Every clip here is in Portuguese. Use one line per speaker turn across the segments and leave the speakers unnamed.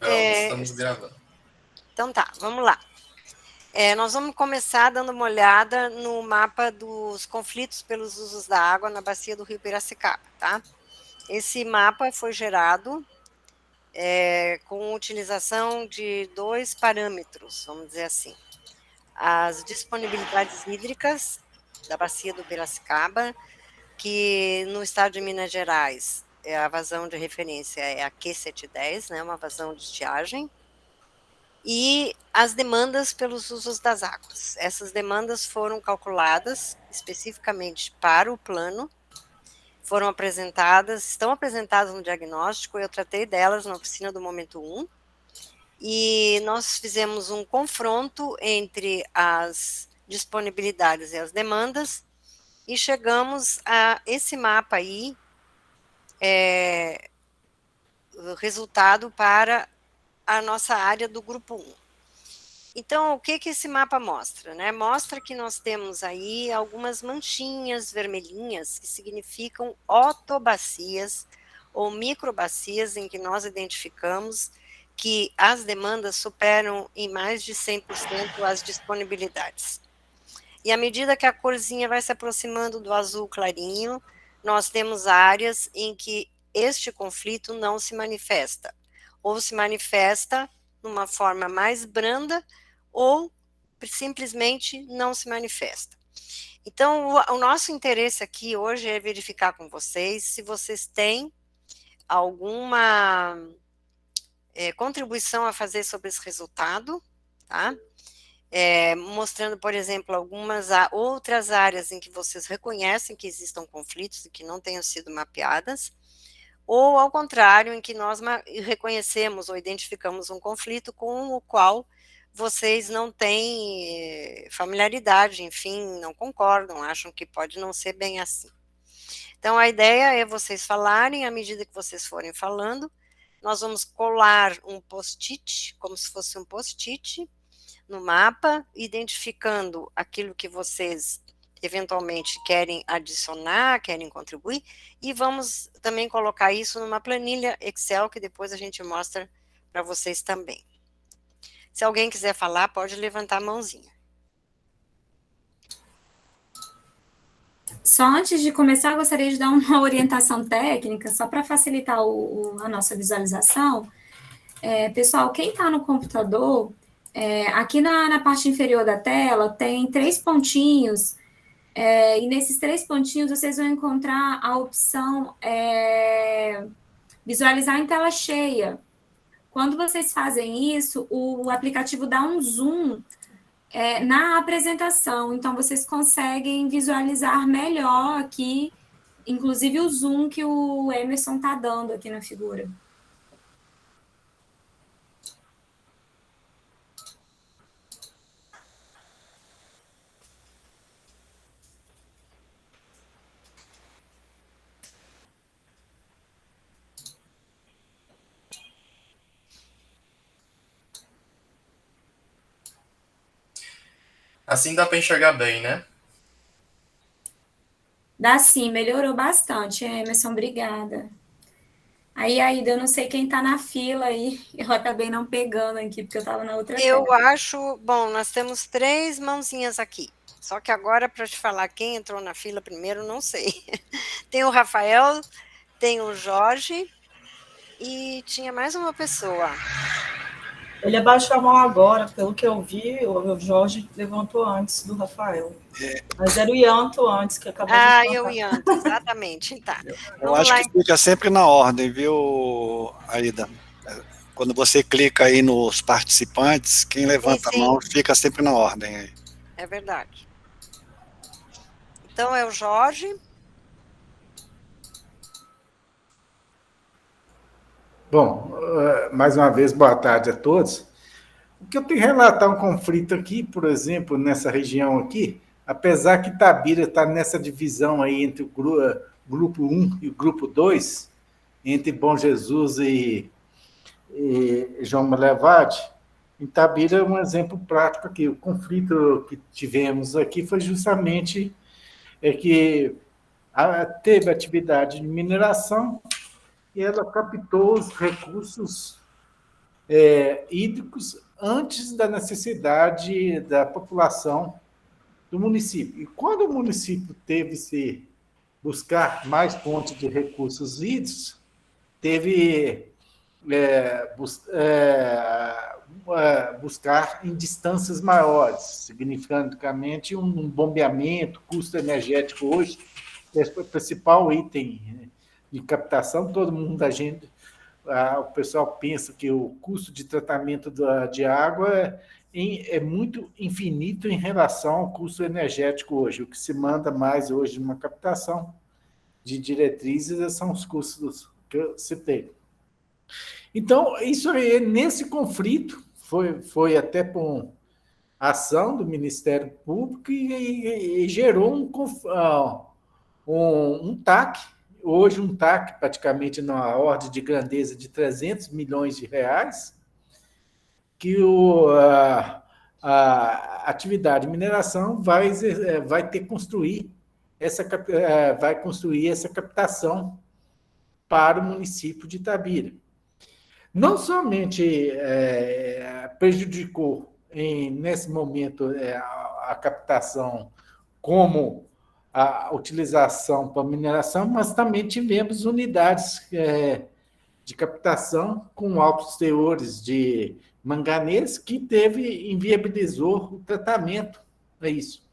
Então, estamos gravando.
Então tá, vamos lá. Nós vamos começar dando uma olhada no mapa dos conflitos pelos usos da água na bacia do rio Piracicaba, tá? Esse mapa foi gerado com utilização de dois parâmetros, vamos dizer assim. As disponibilidades hídricas da bacia do Piracicaba, que no estado de Minas Gerais, a vazão de referência é a Q710, né, uma vazão de estiagem, e as demandas pelos usos das águas. Essas demandas foram calculadas especificamente para o plano, foram apresentadas, estão apresentadas no diagnóstico, eu tratei delas na oficina do Momento 1, e nós fizemos um confronto entre as disponibilidades e as demandas, e chegamos a esse mapa aí, o resultado para a nossa área do grupo 1. Então, o que esse mapa mostra? Né? Mostra que nós temos aí algumas manchinhas vermelhinhas que significam otobacias ou microbacias em que nós identificamos que as demandas superam em mais de 100% as disponibilidades. E à medida que a corzinha vai se aproximando do azul clarinho, nós temos áreas em que este conflito não se manifesta, ou se manifesta numa forma mais branda, ou simplesmente não se manifesta. Então, o nosso interesse aqui hoje é verificar com vocês se vocês têm alguma contribuição a fazer sobre esse resultado, tá? Mostrando, por exemplo, algumas outras áreas em que vocês reconhecem que existam conflitos e que não tenham sido mapeadas, ou ao contrário, em que nós reconhecemos ou identificamos um conflito com o qual vocês não têm familiaridade, enfim, não concordam, acham que pode não ser bem assim. Então, a ideia é vocês falarem, à medida que vocês forem falando, nós vamos colar um post-it, como se fosse um post-it, no mapa, identificando aquilo que vocês eventualmente querem adicionar, querem contribuir, e vamos também colocar isso numa planilha Excel, que depois a gente mostra para vocês também. Se alguém quiser falar, pode levantar a mãozinha.
Só antes de começar, gostaria de dar uma orientação técnica, só para facilitar a nossa visualização. Pessoal, quem está no computador, aqui na parte inferior da tela, tem 3 pontinhos, e nesses 3 pontinhos vocês vão encontrar a opção visualizar em tela cheia. Quando vocês fazem isso, o aplicativo dá um zoom na apresentação, então vocês conseguem visualizar melhor aqui, inclusive o zoom que o Emerson está dando aqui na figura.
Assim dá para enxergar bem, né?
Dá sim, melhorou bastante, Emerson, obrigada. Aí, Aida, eu não sei quem está na fila aí, eu acabei não pegando aqui, porque eu estava na outra tela.
Eu acho, bom, nós temos 3 mãozinhas aqui, só que agora, para te falar quem entrou na fila primeiro, não sei. Tem o Rafael, tem o Jorge, e tinha mais uma pessoa.
Ele abaixou a mão agora, pelo que eu vi, o Jorge levantou antes do Rafael. Mas era o Ianto antes, que acabou de levantar.
O Ianto, exatamente. Tá.
Eu acho que fica sempre na ordem, viu, Aida? Quando você clica aí nos participantes, quem levanta a mão fica sempre na ordem aí.
É verdade. Então é o Jorge.
Bom, mais uma vez, boa tarde a todos. O que eu tenho que relatar um conflito aqui, por exemplo, nessa região aqui, apesar que Itabira está nessa divisão aí entre o grupo 1 e o grupo 2, entre Bom Jesus e João Malevade, Itabira é um exemplo prático aqui. O conflito que tivemos aqui foi justamente que teve atividade de mineração e ela captou os recursos hídricos antes da necessidade da população do município. E quando o município teve se buscar mais fontes de recursos hídricos, teve buscar em distâncias maiores, significativamente um bombeamento, custo energético hoje, é o principal item de captação. Todo mundo, o pessoal pensa que o custo de tratamento de água é muito infinito em relação ao custo energético hoje. O que se manda mais hoje numa captação de diretrizes são os custos que eu citei. Então, isso aí, nesse conflito, foi até por ação do Ministério Público e gerou um TAC, hoje um TAC praticamente na ordem de grandeza de 300 milhões de reais, que a atividade de mineração vai construir essa captação para o município de Itabira. Não somente prejudicou, nesse momento, a captação como a utilização para mineração, mas também tivemos unidades de captação com altos teores de manganês que inviabilizou o tratamento. É isso.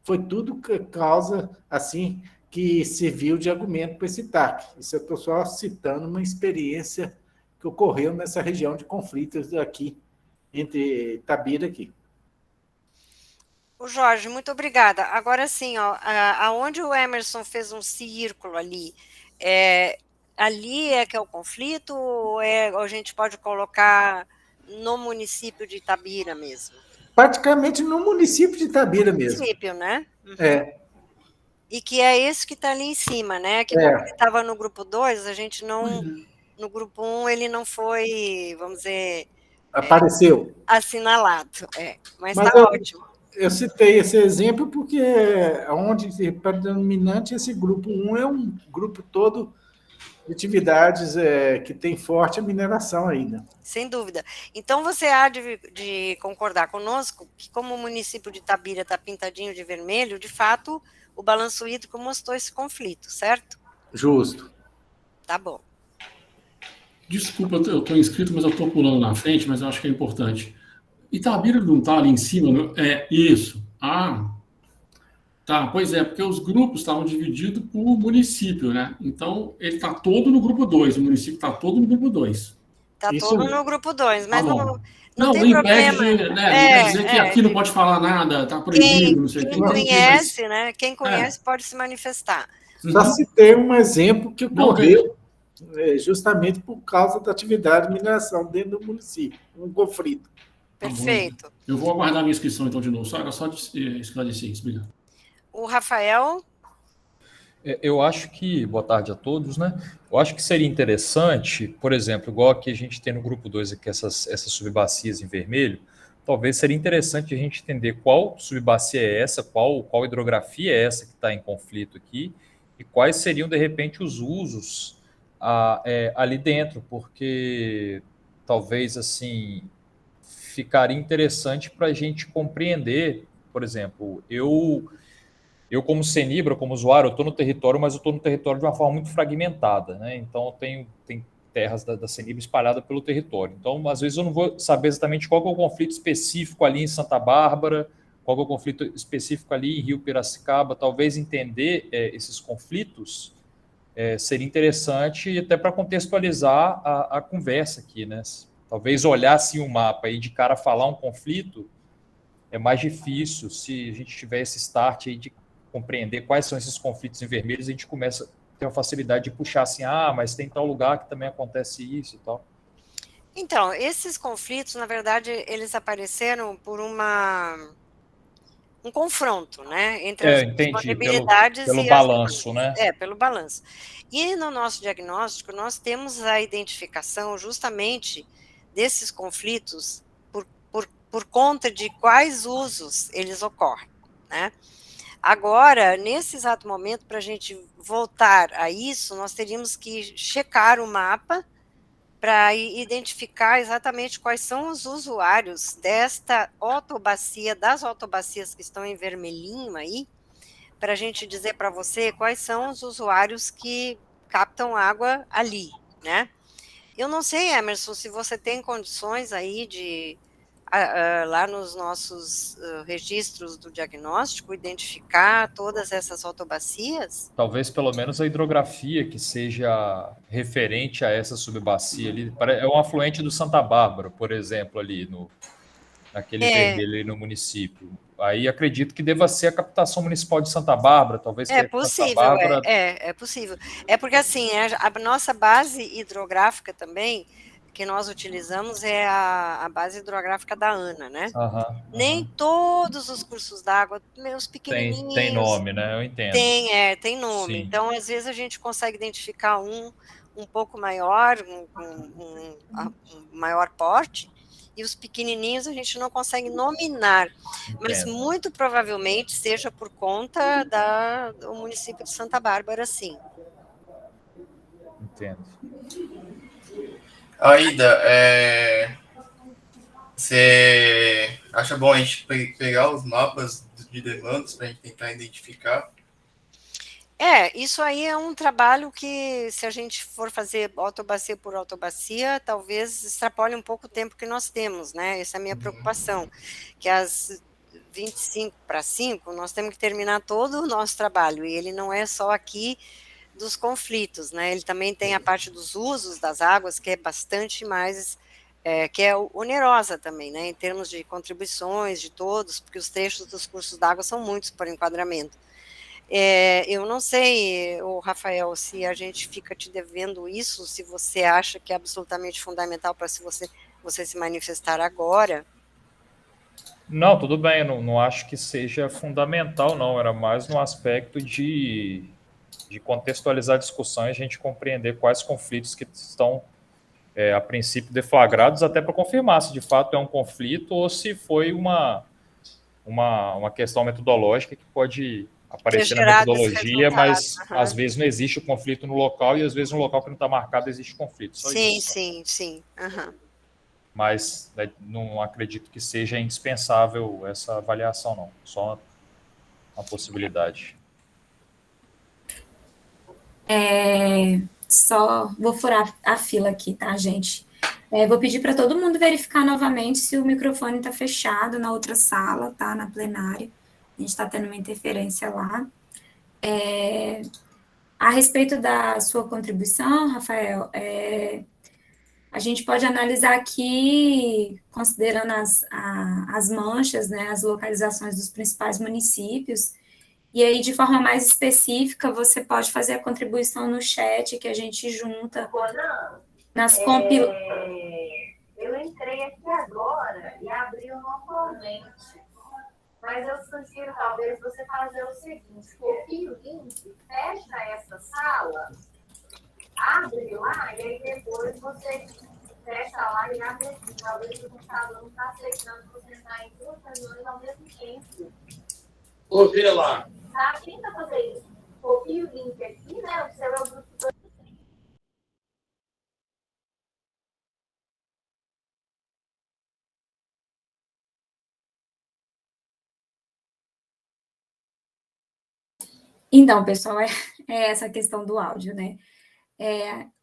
Foi tudo causa, assim, que serviu de argumento para esse TAC. Isso eu estou só citando uma experiência que ocorreu nessa região de conflitos aqui, entre Itabira aqui.
O Jorge, muito obrigada. Agora sim, aonde o Emerson fez um círculo ali, ali é que é o conflito ou a gente pode colocar no município de Itabira mesmo?
Praticamente no município de Itabira mesmo.
Município, né?
Uhum.
E que é esse que está ali em cima, né? Que como ele estava no grupo 2, a gente não... No grupo 1, ele não foi, vamos dizer...
Apareceu.
Assinalado, mas está ótimo.
Eu citei esse exemplo porque onde predominante esse grupo 1 é um grupo todo de atividades que tem forte a mineração ainda.
Sem dúvida. Então, você há de concordar conosco que, como o município de Itabira está pintadinho de vermelho, de fato, o balanço hídrico mostrou esse conflito, certo?
Justo.
Tá bom.
Desculpa, eu estou inscrito, mas eu estou pulando na frente, mas eu acho que é importante. Itabira não está ali em cima? Não? Isso. Tá, pois é, porque os grupos estavam divididos por município, né? Então, ele está todo no grupo 2, o município está todo no grupo 2.
Está todo no grupo 2, mas
não
tem problema.
Impede não quer dizer que aqui não pode falar nada, está proibido, não sei o que.
Quem conhece, né? Quem conhece pode se manifestar.
Só citei um exemplo que ocorreu justamente por causa da atividade de mineração dentro do município, um conflito.
Perfeito.
Eu vou aguardar a minha inscrição, então, de novo. Era só esclarecer isso. Obrigado.
O Rafael?
Eu acho que, boa tarde a todos, né? Eu acho que seria interessante, por exemplo, igual aqui a gente tem no grupo 2 aqui essas subbacias em vermelho, talvez seria interessante a gente entender qual subbacia é essa, qual hidrografia é essa que está em conflito aqui, e quais seriam, de repente, os usos ali dentro, porque talvez, assim, ficaria interessante para a gente compreender, por exemplo, eu como Cenibra, como usuário, eu estou no território, mas eu estou no território de uma forma muito fragmentada, né? Então, tem terras da Cenibra espalhadas pelo território. Então, às vezes, eu não vou saber exatamente qual que é o conflito específico ali em Santa Bárbara, qual que é o conflito específico ali em Rio Piracicaba. Talvez entender esses conflitos seria interessante, e até para contextualizar a conversa aqui, né? Talvez olhar assim o mapa e de cara falar um conflito é mais difícil. Se a gente tiver esse start aí de compreender quais são esses conflitos em vermelhos, a gente começa a ter uma facilidade de puxar assim, mas tem tal lugar que também acontece isso e tal.
Então, esses conflitos, na verdade, eles apareceram por um confronto, né, entre as disponibilidades
pelo balanço, né?
Pelo balanço. E no nosso diagnóstico, nós temos a identificação justamente desses conflitos por conta de quais usos eles ocorrem, né? Agora, nesse exato momento, para a gente voltar a isso, nós teríamos que checar o mapa para identificar exatamente quais são os usuários desta autobacia, das autobacias que estão em vermelhinho aí, para a gente dizer para você quais são os usuários que captam água ali, né? Eu não sei, Emerson, se você tem condições aí de, lá nos nossos registros do diagnóstico, identificar todas essas autobacias?
Talvez pelo menos a hidrografia que seja referente a essa subbacia ali. É um afluente do Santa Bárbara, por exemplo, ali naquele vermelho ali no município. Aí acredito que deva ser a captação municipal de Santa Bárbara, talvez que
É
a Santa
possível,
Bárbara.
é possível. É porque assim, a nossa base hidrográfica também, que nós utilizamos é a base hidrográfica da ANA, né?
Aham,
Nem
aham.
todos os cursos d'água, meus
Tem
pequenininhos,
nome, né? Eu entendo.
tem nome.
Sim,
Então, às vezes a gente consegue identificar um pouco maior, um maior porte, e os pequenininhos a gente não consegue nominar, mas
entendo,
muito provavelmente seja por conta do município de Santa Bárbara, sim.
entendo.
Aida, você acha bom a gente pegar os mapas de demandas para a gente tentar identificar?
Isso aí é um trabalho que, se a gente for fazer autobacia por autobacia, talvez extrapole um pouco o tempo que nós temos, né? Essa é a minha preocupação, que às 25 para 5, nós temos que terminar todo o nosso trabalho, e ele não é só aqui dos conflitos, né? Ele também tem a parte dos usos das águas, que é bastante mais, que é onerosa também, né? Em termos de contribuições de todos, porque os trechos dos cursos d'água são muitos por enquadramento. Eu não sei, o Rafael, se a gente fica te devendo isso, se você acha que é absolutamente fundamental para você se manifestar agora.
Não, tudo bem, eu não acho que seja fundamental, não. Era mais no aspecto de contextualizar a discussão e a gente compreender quais conflitos que estão, a princípio, deflagrados, até para confirmar se de fato é um conflito ou se foi uma questão metodológica que pode
Ter
aparecer na
gerado esse
metodologia,
resultado.
mas às
Uhum.
vezes não existe o conflito no local e às vezes no local que não está marcado existe conflito. Só
Sim,
isso.
sim. Uhum.
Mas não acredito que seja indispensável essa avaliação, não. Só uma possibilidade.
Só vou furar a fila aqui, tá, gente? Vou pedir para todo mundo verificar novamente se o microfone está fechado na outra sala, tá? Na plenária. A gente está tendo uma interferência lá. A respeito da sua contribuição, Rafael, a gente pode analisar aqui, considerando as manchas, né, as localizações dos principais municípios, e aí, de forma mais específica, você pode fazer a contribuição no chat que a gente junta nas
Eu entrei aqui agora e abri novamente. Mas eu sugiro, talvez, você fazer o seguinte: copia o link, fecha essa sala, abre lá, e aí depois você fecha lá e abre aqui. Talvez o computador não está aceitando você entrar em duas reuniões ao mesmo tempo.
Copia lá.
Tá? Tenta fazer isso. Copia o link aqui, né? O seu é o grupo
Então, pessoal, é essa questão do áudio, né?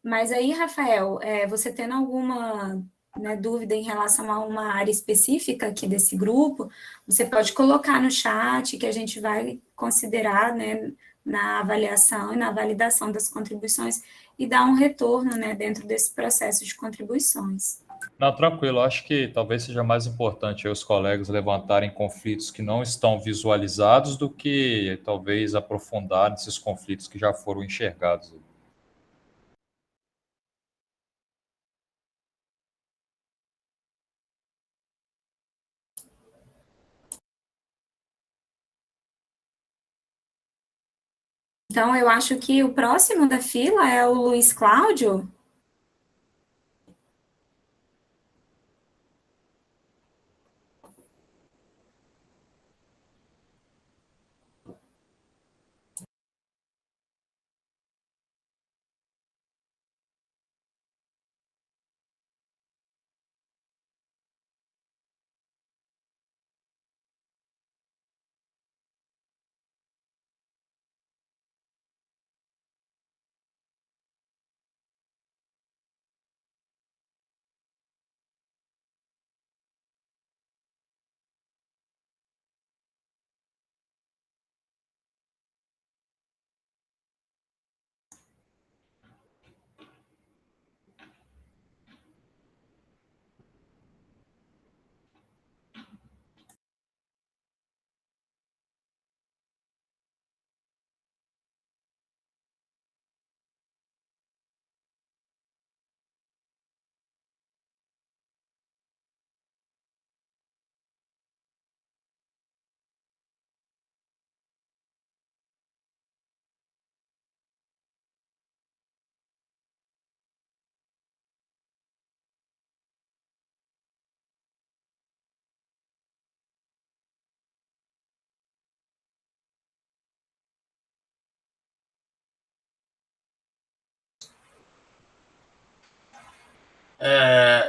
Mas aí, Rafael, você tendo alguma, né, dúvida em relação a uma área específica aqui desse grupo, você pode colocar no chat que a gente vai considerar, né, na avaliação e na validação das contribuições e dar um retorno, né, dentro desse processo de contribuições.
Não, tranquilo. Acho que talvez seja mais importante aí os colegas levantarem conflitos que não estão visualizados do que talvez aprofundar nesses conflitos que já foram enxergados.
Então, eu acho que o próximo da fila é o Luiz Cláudio.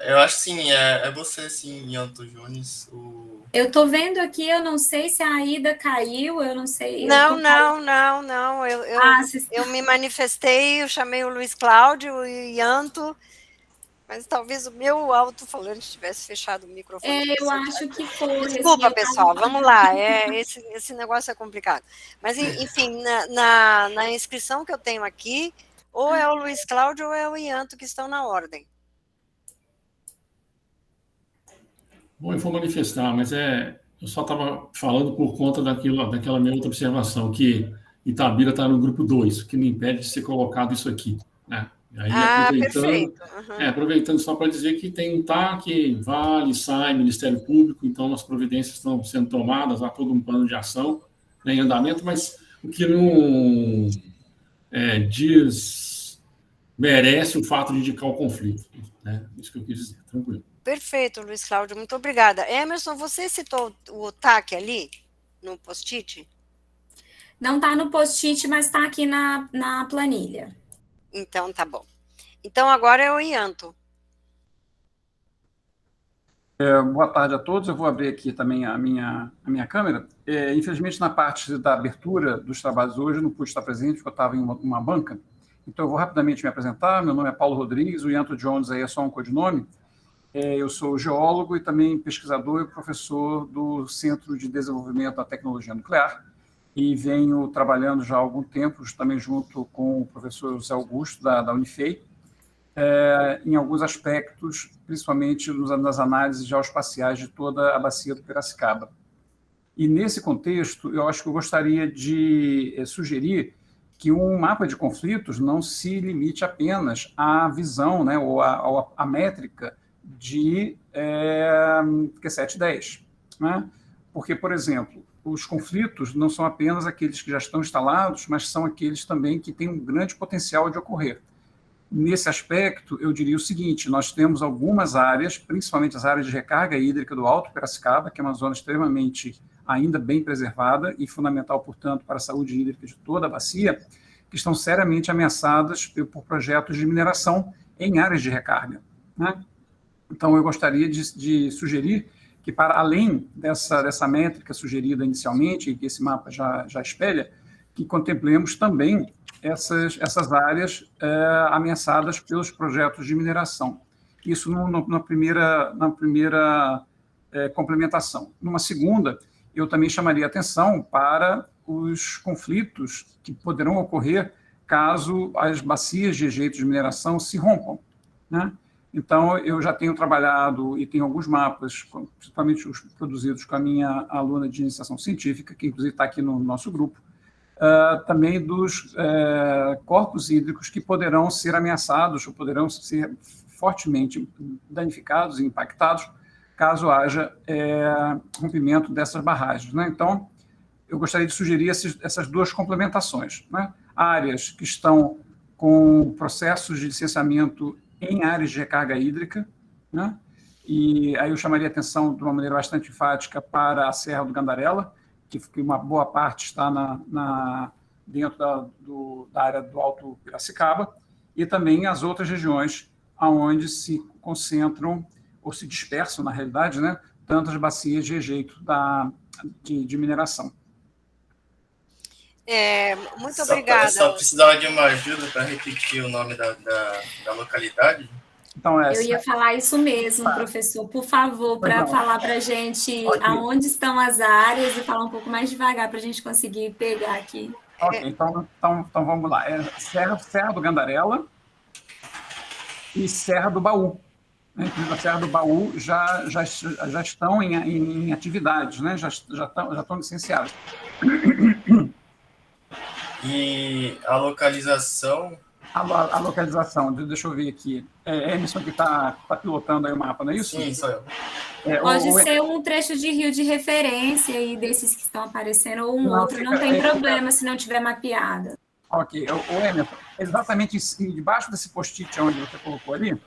Eu acho que sim, é você sim, Yanto Jones.
Eu tô vendo aqui, eu não sei se a Aida caiu, eu não sei.
Não.
Vocês...
Eu me manifestei, eu chamei o Luiz Cláudio e o Yanto, mas talvez o meu alto-falante tivesse fechado o microfone.
eu acho que foi.
Desculpa,
assim,
pessoal, vamos lá. Esse negócio é complicado. Mas, enfim, na inscrição que eu tenho aqui, ou é o Luiz Cláudio ou é o Yanto que estão na ordem.
Bom, eu vou manifestar, mas eu só estava falando por conta daquela minha outra observação, que Itabira está no grupo 2, que não impede de ser colocado isso aqui. Né? Aí,
perfeito.
Aproveitando só para dizer que tem um TAC, Vale, SAI, Ministério Público, então as providências estão sendo tomadas, há todo um plano de ação, né, em andamento, mas o que não merece o fato de indicar o conflito. Né? Isso que eu quis dizer, tranquilo.
Perfeito, Luiz Cláudio, muito obrigada. Emerson, você citou o TAC ali, no post-it?
Não está no post-it, mas está aqui na planilha.
Então, tá bom. Então, agora é o Yanto.
Boa tarde a todos. Eu vou abrir aqui também a minha câmera. Infelizmente, na parte da abertura dos trabalhos hoje, eu não pude estar presente, porque eu estava em uma banca. Então, eu vou rapidamente me apresentar. Meu nome é Paulo Rodrigues, o Yanto Jones aí é só um codinome. Eu sou geólogo e também pesquisador e professor do Centro de Desenvolvimento da Tecnologia Nuclear e venho trabalhando já há algum tempo, também junto com o professor José Augusto, da Unifei, em alguns aspectos, principalmente nas análises geoespaciais de toda a bacia do Piracicaba. E, nesse contexto, eu acho que eu gostaria de sugerir que um mapa de conflitos não se limite apenas à visão, né, ou à métrica de Q7 e 10. Né? Porque, por exemplo, os conflitos não são apenas aqueles que já estão instalados, mas são aqueles também que têm um grande potencial de ocorrer. Nesse aspecto, eu diria o seguinte, nós temos algumas áreas, principalmente as áreas de recarga hídrica do Alto Piracicaba, que é uma zona extremamente ainda bem preservada e fundamental, portanto, para a saúde hídrica de toda a bacia, que estão seriamente ameaçadas por projetos de mineração em áreas de recarga. Né? Então, eu gostaria de sugerir que, para além dessa métrica sugerida inicialmente, e que esse mapa já espelha, que contemplemos também essas áreas ameaçadas pelos projetos de mineração. Isso na primeira complementação. Numa segunda, eu também chamaria atenção para os conflitos que poderão ocorrer caso as bacias de rejeito de mineração se rompam. Né? Então, eu já tenho trabalhado e tenho alguns mapas, principalmente os produzidos com a minha aluna de iniciação científica, que inclusive está aqui no nosso grupo, também dos corpos hídricos que poderão ser ameaçados ou poderão ser fortemente danificados e impactados caso haja rompimento dessas barragens. Né? Então, eu gostaria de sugerir essas duas complementações. Né? Áreas que estão com processos de licenciamento em áreas de recarga hídrica, né? E aí eu chamaria atenção de uma maneira bastante enfática para a Serra do Gandarela, que uma boa parte está dentro da área do Alto Piracicaba, e também as outras regiões onde se concentram, ou se dispersam, na realidade, né, tantas bacias de rejeito de mineração.
Muito obrigada.
Só precisava de uma ajuda para repetir o nome da localidade?
Então,
eu ia falar isso mesmo, professor. Por favor, para falar para a gente aonde estão as áreas e falar um pouco mais devagar para a gente conseguir pegar aqui.
Ok, então vamos lá. Serra do Gandarela e Serra do Baú. Inclusive, a Serra do Baú já estão em atividades, né? já estão licenciadas.
E a localização?
A localização, deixa eu ver aqui. Emerson que está pilotando aí o mapa, não é isso?
Sim, sou eu.
Pode ser um trecho de rio de referência aí desses que estão aparecendo, ou outro, não tem problema se não tiver mapeada.
Ok. Emerson, exatamente debaixo desse post-it onde você colocou ali,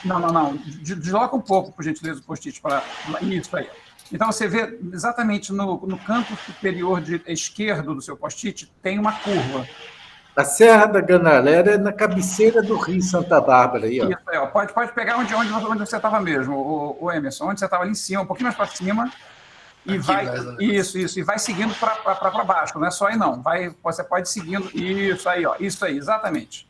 não. Desloca um pouco, por gentileza, o post-it para isso aí. Então, você vê exatamente no canto superior esquerdo do seu post-it, tem uma curva.
A Serra da Cantareira é na cabeceira do Rio Santa Bárbara aí, ó.
Isso aí, ó. Pode pegar onde você estava mesmo, o Emerson, onde você estava ali em cima, um pouquinho mais para cima, e
Aqui,
vai.
mais ou menos.
Isso, e vai seguindo para baixo, não é só aí, não. Você pode ir seguindo. Isso aí, ó. Isso aí, exatamente.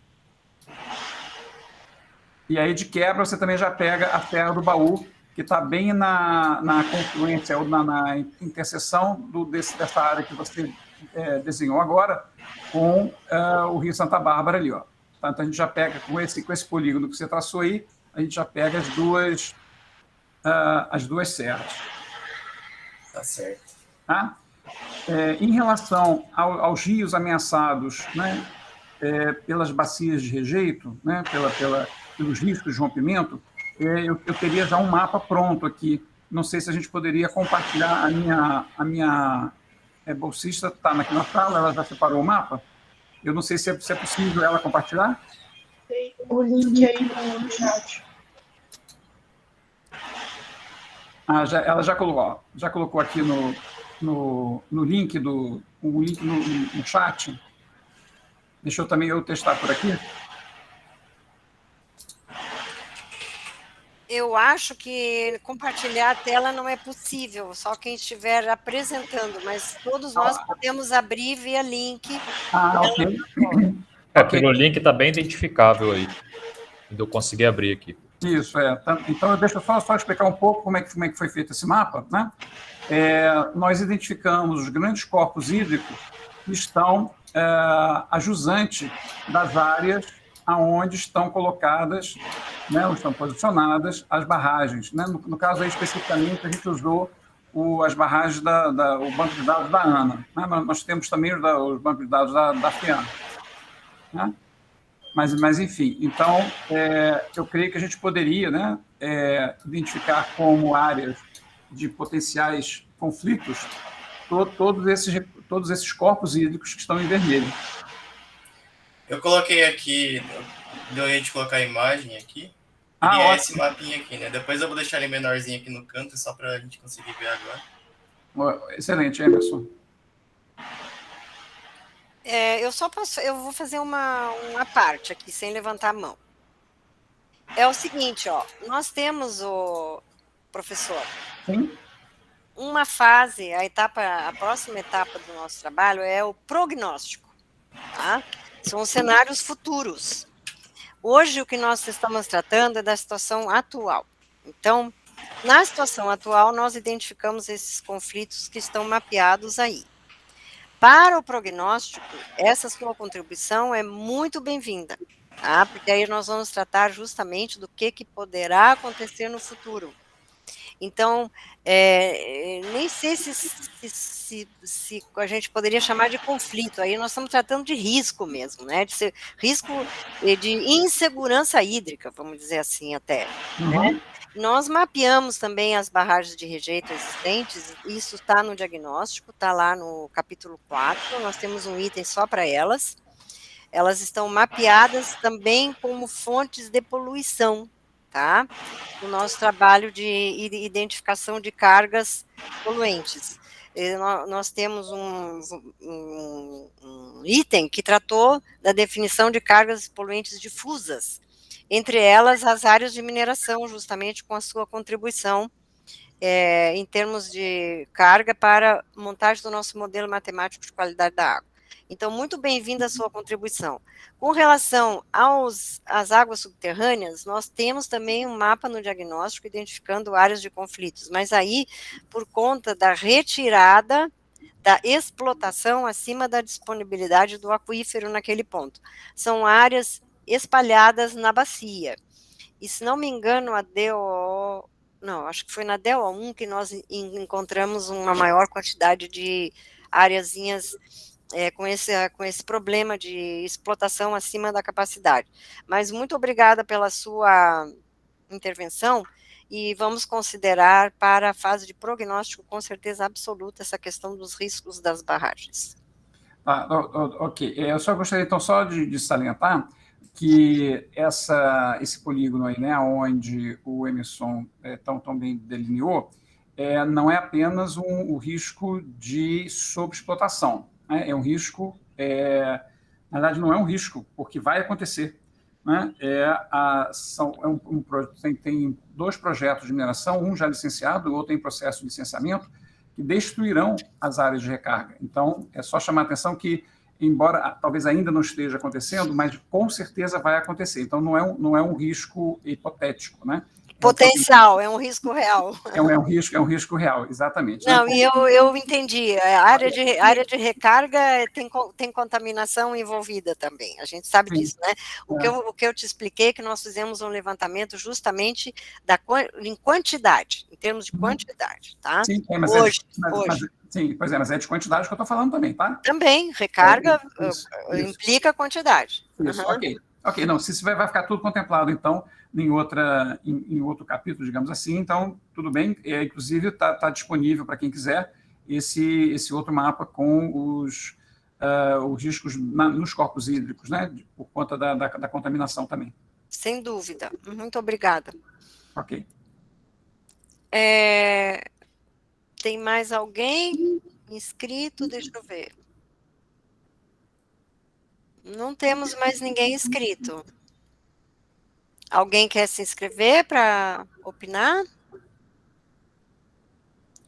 E aí, de quebra, você também já pega a Serra do Baú, que está bem na confluência, ou na interseção dessa área que você desenhou agora, com o Rio Santa Bárbara ali, ó. Então, a gente já pega, com esse polígono que você traçou aí, a gente já pega as duas serras.
Tá certo.
Tá? Em relação aos rios ameaçados, né, pelas bacias de rejeito, né, pelos riscos de rompimento, eu teria já um mapa pronto aqui. Não sei se a gente poderia compartilhar a minha bolsista está aqui na sala, ela já separou o mapa. Eu não sei se é possível ela compartilhar.
Tem o link aí no chat.
Ela já colocou aqui no link no chat. Deixa eu também testar por aqui.
Eu acho que compartilhar a tela não é possível, só quem estiver apresentando, mas todos nós podemos abrir via link.
Ok.
Pelo link está bem identificável aí. Eu consegui abrir aqui.
Isso, Então, deixa eu só explicar um pouco como é que foi feito esse mapa, né? Nós identificamos os grandes corpos hídricos que estão a jusante das áreas aonde estão colocadas, né, ou estão posicionadas as barragens. Né? No caso aí, especificamente, a gente usou as barragens o banco de dados da ANA. Né? Nós temos também os bancos de dados da FIAN. Né? Mas, enfim, então, eu creio que a gente poderia, né, identificar como áreas de potenciais conflitos todos esses corpos hídricos que estão em vermelho.
Eu coloquei aqui, deu a gente colocar a imagem aqui. E esse mapinha aqui, né? Depois eu vou deixar ele menorzinho aqui no canto, só para a gente conseguir ver agora.
Excelente, Emerson.
Eu vou fazer uma parte aqui, sem levantar a mão. É o seguinte, ó, nós temos, professor,
Sim.
uma fase, a próxima etapa do nosso trabalho é o prognóstico, tá? São os cenários futuros. Hoje, o que nós estamos tratando é da situação atual. Então, na situação atual, nós identificamos esses conflitos que estão mapeados aí. Para o prognóstico, essa sua contribuição é muito bem-vinda, tá? Porque aí nós vamos tratar justamente do que poderá acontecer no futuro. Então, nem sei se a gente poderia chamar de conflito, aí nós estamos tratando de risco mesmo, né? De ser risco de insegurança hídrica, vamos dizer assim até. Né? Nós mapeamos também as barragens de rejeito existentes, isso está no diagnóstico, está lá no capítulo 4, nós temos um item só para elas. Elas estão mapeadas também como fontes de poluição, tá? O nosso trabalho de identificação de cargas poluentes. Nós temos um item que tratou da definição de cargas poluentes difusas, entre elas as áreas de mineração, justamente com a sua contribuição em termos de carga para a montagem do nosso modelo matemático de qualidade da água. Então, muito bem-vinda a sua contribuição. Com relação às águas subterrâneas, nós temos também um mapa no diagnóstico identificando áreas de conflitos, mas aí, por conta da retirada da explotação acima da disponibilidade do aquífero naquele ponto. São áreas espalhadas na bacia. E, se não me engano, acho que foi na DO1 que nós encontramos uma maior quantidade de áreazinhas com esse problema de explotação acima da capacidade. Mas muito obrigada pela sua intervenção e vamos considerar para a fase de prognóstico com certeza absoluta essa questão dos riscos das barragens.
Ok, eu só gostaria então só de salientar que esse polígono aí, né, onde o Emerson tão bem delineou, não é apenas o risco de sobreexplotação, né? É um risco Na verdade, não é um risco, porque vai acontecer. Né? Tem 2 projetos de mineração, um já licenciado, o outro em processo de licenciamento, que destruirão as áreas de recarga. Então, é só chamar a atenção que, embora talvez ainda não esteja acontecendo, mas com certeza vai acontecer. Então, não é um risco hipotético, né?
Potencial, é um risco real.
É um risco real, exatamente.
Não, e eu entendi. A área de recarga tem contaminação envolvida também. A gente sabe disso, né? O que eu te expliquei é que nós fizemos um levantamento justamente em quantidade, em termos de quantidade, tá?
Sim,
hoje.
Sim, pois é, mas é de quantidade que eu estou falando também, tá?
Também, recarga implica quantidade.
Isso, ok, não, se isso vai ficar tudo contemplado, então, em outro capítulo, digamos assim, então, tudo bem, inclusive está disponível para quem quiser esse outro mapa com os riscos nos corpos hídricos, né, por conta da contaminação também.
Sem dúvida, muito obrigada.
Ok.
Tem mais alguém inscrito? Deixa eu ver. Não temos mais ninguém inscrito. Alguém quer se inscrever para opinar?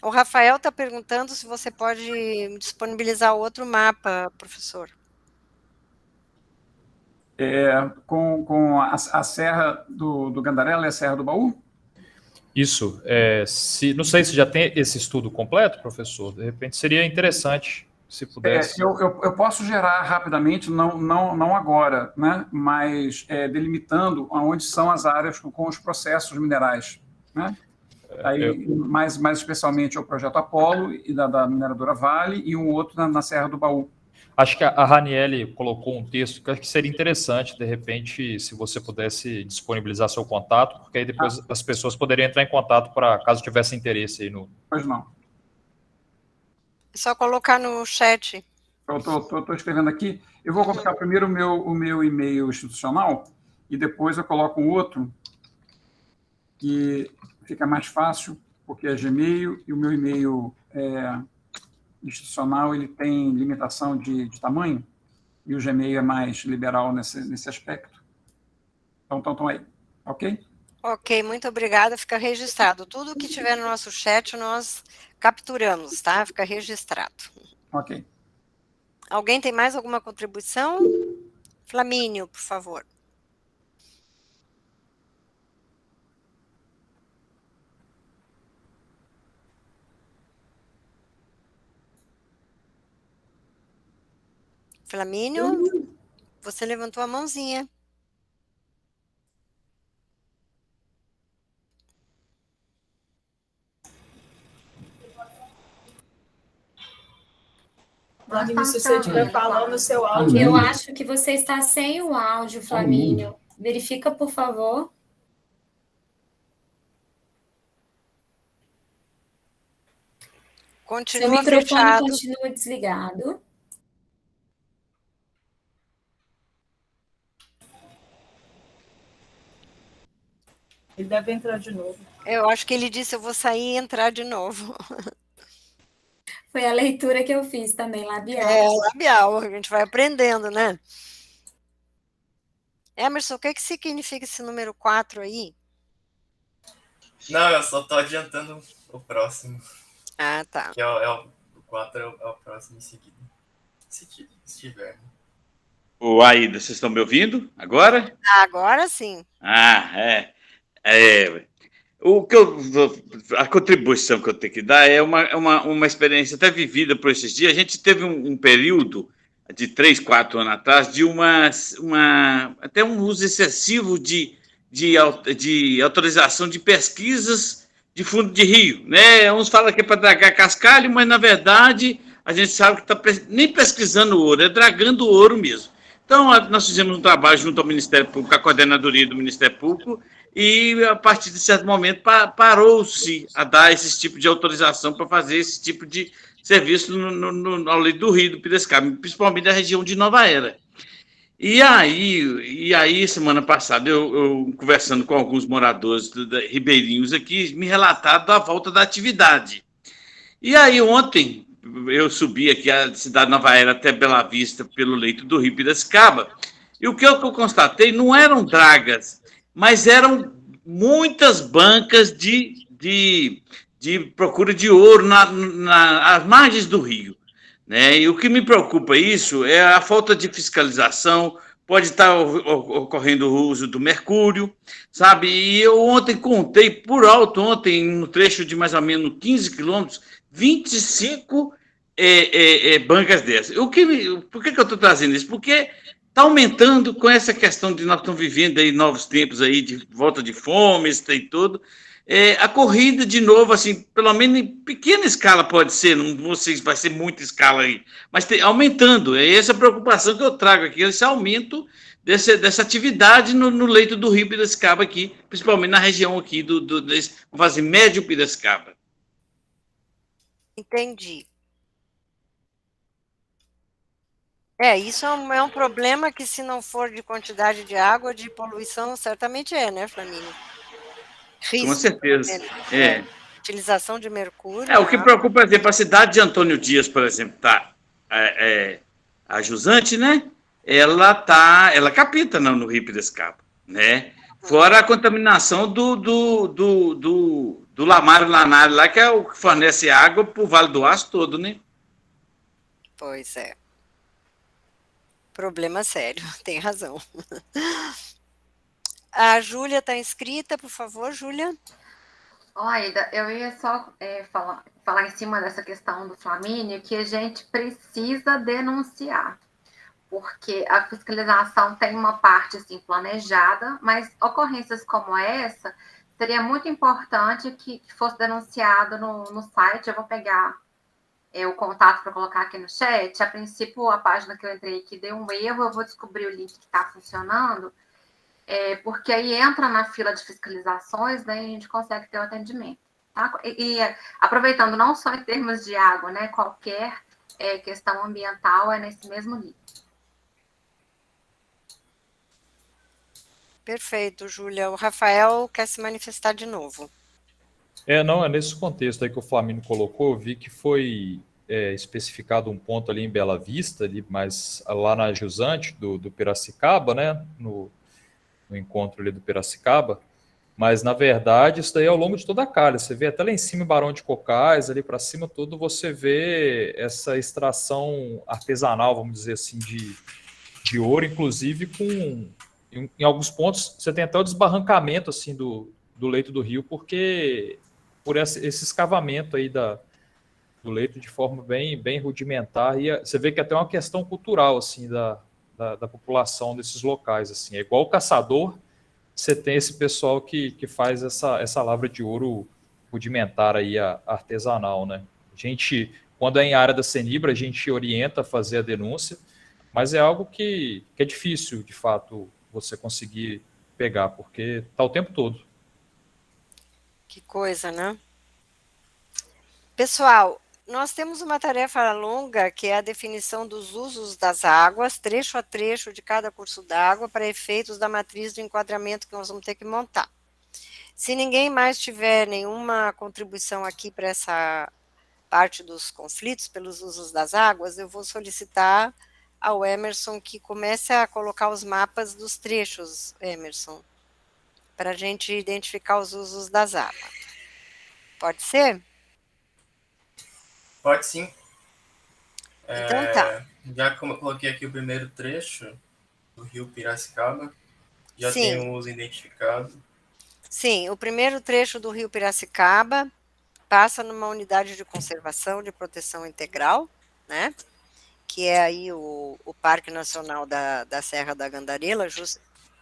O Rafael está perguntando se você pode disponibilizar outro mapa, professor.
Com a Serra do Gandarela e a Serra do Baú?
Isso. Não sei se já tem esse estudo completo, professor. De repente seria interessante, se pudesse.
Eu posso gerar rapidamente, não agora, né? Mas delimitando onde são as áreas com os processos minerais. Né? Aí, mais especialmente o projeto Apolo e da mineradora Vale, e um outro na Serra do Baú.
Acho que a Raniele colocou um texto que acho que seria interessante, de repente, se você pudesse disponibilizar seu contato, porque aí depois as pessoas poderiam entrar em contato para caso tivesse interesse aí no...
Pois não.
É só colocar no chat.
Eu estou escrevendo aqui. Eu vou colocar primeiro o meu e-mail institucional e depois eu coloco um outro que fica mais fácil, porque é Gmail e o meu e-mail institucional ele tem limitação de tamanho e o Gmail é mais liberal nesse aspecto. Então, estão aí. Ok?
Ok, muito obrigada. Fica registrado. Tudo que tiver no nosso chat nós capturamos, tá? Fica registrado.
Ok.
Alguém tem mais alguma contribuição? Flamínio, por favor. Flamínio, você levantou a mãozinha.
Flamínio, se você estiver falando o seu áudio.
Eu acho que você está sem o áudio, Flamínio. Verifica, por favor.
Continua
seu microfone
fechado.
Continua desligado.
Ele deve entrar de novo.
Eu acho que ele disse, eu vou sair e entrar de novo.
Foi a leitura que eu fiz também, labial.
Labial, a gente vai aprendendo, né? Emerson, o que significa esse número 4 aí?
Não, eu só tô adiantando o próximo.
Ah, tá.
Que o 4 é o próximo em seguida. Se tiver.
Ô, Aida, vocês estão me ouvindo agora?
Agora sim.
A contribuição que eu tenho que dar é uma experiência até vivida por esses dias. A gente teve um período de 3, 4 anos atrás de até um uso excessivo de autorização de pesquisas de fundo de rio, né? Uns falam que é para dragar cascalho, mas na verdade a gente sabe que está nem pesquisando ouro, é dragando ouro mesmo. Então, nós fizemos um trabalho junto ao Ministério Público, a coordenadoria do Ministério Público, e a partir de certo momento parou-se a dar esse tipo de autorização para fazer esse tipo de serviço ao leito do Rio do Piracicaba, principalmente da região de Nova Era. E aí semana passada, eu conversando com alguns moradores ribeirinhos aqui, me relataram da volta da atividade. E aí ontem, eu subi aqui a cidade de Nova Era até Bela Vista pelo leito do rio Piracicaba, e o que eu constatei não eram dragas, mas eram muitas bancas de procura de ouro às margens do rio, né? E o que me preocupa isso é a falta de fiscalização. Pode estar ocorrendo o uso do mercúrio, sabe? E eu ontem contei por alto, no trecho de mais ou menos 15 quilômetros, 25 bancas dessas. Por que eu estou trazendo isso? Porque está aumentando com essa questão de nós estamos vivendo aí novos tempos aí de volta de fome, isso tem tudo. A corrida, de novo, assim, pelo menos em pequena escala pode ser, não sei se vai ser muita escala aí, mas aumentando. É essa preocupação que eu trago aqui, esse aumento dessa atividade no leito do rio Piracicaba aqui, principalmente na região aqui vamos dizer, médio Piracicaba.
Entendi. Isso é um problema que, se não for de quantidade de água, de poluição, certamente né, Flamínio? Risco,
com certeza.
Utilização de mercúrio.
O que preocupa, por exemplo, a cidade de Antônio Dias, por exemplo, a jusante, né? Ela capta no rio Piracicaba, né? Fora a contaminação do Lamário Lanário lá, que é o que fornece água para o Vale do Aço todo, né?
Pois é. Problema sério, tem razão. A Júlia está inscrita, por favor, Júlia.
Aida, eu ia só falar em cima dessa questão do Flamínio, que a gente precisa denunciar, porque a fiscalização tem uma parte assim, planejada, mas ocorrências como essa, seria muito importante que fosse denunciado no site. Eu vou pegar o contato para colocar aqui no chat. A princípio, a página que eu entrei aqui deu um erro, eu vou descobrir o link que está funcionando, porque aí entra na fila de fiscalizações, né, e a gente consegue ter o atendimento. Tá? E aproveitando, não só em termos de água, né, qualquer questão ambiental é nesse mesmo nível.
Perfeito, Júlia. O Rafael quer se manifestar de novo.
Não, é nesse contexto aí que o Flamínio colocou, eu vi que foi especificado um ponto ali em Bela Vista, ali, mas lá na jusante do Piracicaba, né, no encontro ali do Piracicaba, mas na verdade isso daí é ao longo de toda a calha. Você vê até lá em cima em Barão de Cocais, ali para cima tudo, você vê essa extração artesanal, vamos dizer assim, de ouro, inclusive em alguns pontos você tem até o desbarrancamento assim do leito do rio, porque por esse escavamento aí do leito de forma bem rudimentar, e você vê que até uma questão cultural assim da população desses locais, assim, é igual o caçador, você tem esse pessoal que faz essa lavra de ouro rudimentar aí, artesanal, né? A gente, quando é em área da Cenibra, a gente orienta a fazer a denúncia, mas é algo que é difícil, de fato, você conseguir pegar, porque está o tempo todo.
Que coisa, né? Pessoal, nós temos uma tarefa longa, que é a definição dos usos das águas, trecho a trecho de cada curso d'água, para efeitos da matriz de enquadramento que nós vamos ter que montar. Se ninguém mais tiver nenhuma contribuição aqui para essa parte dos conflitos pelos usos das águas, eu vou solicitar ao Emerson que comece a colocar os mapas dos trechos, Emerson, para a gente identificar os usos das águas. Pode ser?
Pode sim.
Então tá.
Já coloquei aqui o primeiro trecho do rio Piracicaba. Já
Sim.
tem um uso identificado.
Sim, o primeiro trecho do rio Piracicaba passa numa unidade de conservação de proteção integral, né? Que é aí o Parque Nacional da Serra da Gandarela,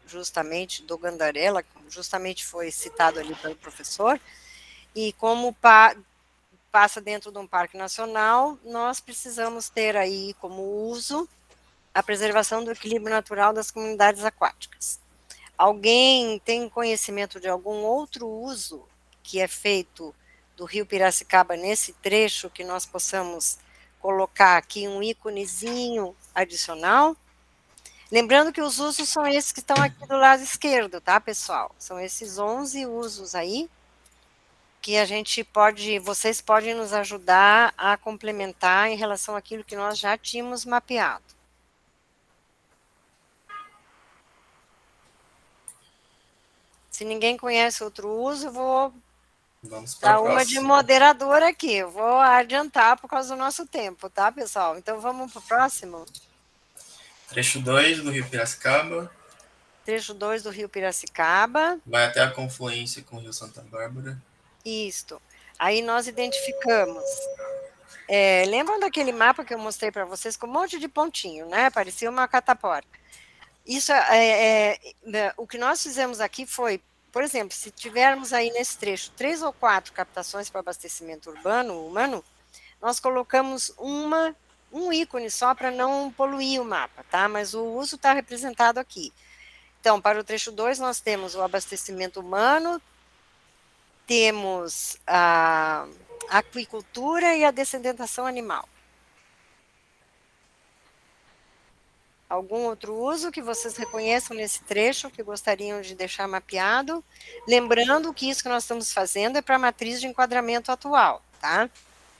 justamente do Gandarela, justamente foi citado ali pelo professor, e como passa dentro de um parque nacional, nós precisamos ter aí como uso a preservação do equilíbrio natural das comunidades aquáticas. Alguém tem conhecimento de algum outro uso que é feito do rio Piracicaba nesse trecho que nós possamos colocar aqui um íconezinho adicional? Lembrando que os usos são esses que estão aqui do lado esquerdo, tá, pessoal? São esses 11 usos aí. que vocês podem nos ajudar a complementar em relação àquilo que nós já tínhamos mapeado. Se ninguém conhece outro uso, eu vou dar uma de moderadora aqui. Eu vou adiantar por causa do nosso tempo, tá, pessoal? Então, vamos para o próximo.
Trecho 2 do Rio Piracicaba.
Trecho 2 do Rio Piracicaba.
Vai até a confluência com o Rio Santa Bárbara.
Isto. Aí nós identificamos. Lembram daquele mapa que eu mostrei para vocês com um monte de pontinho, né? Parecia uma catapora. Isso o que nós fizemos aqui foi, por exemplo, se tivermos aí nesse trecho 3 ou 4 captações para abastecimento humano, nós colocamos um ícone só para não poluir o mapa, tá? Mas o uso está representado aqui. Então, para o trecho 2, nós temos o abastecimento humano, temos a aquicultura e a dessedentação animal. Algum outro uso que vocês reconheçam nesse trecho, que gostariam de deixar mapeado? Lembrando que isso que nós estamos fazendo é para a matriz de enquadramento atual, tá?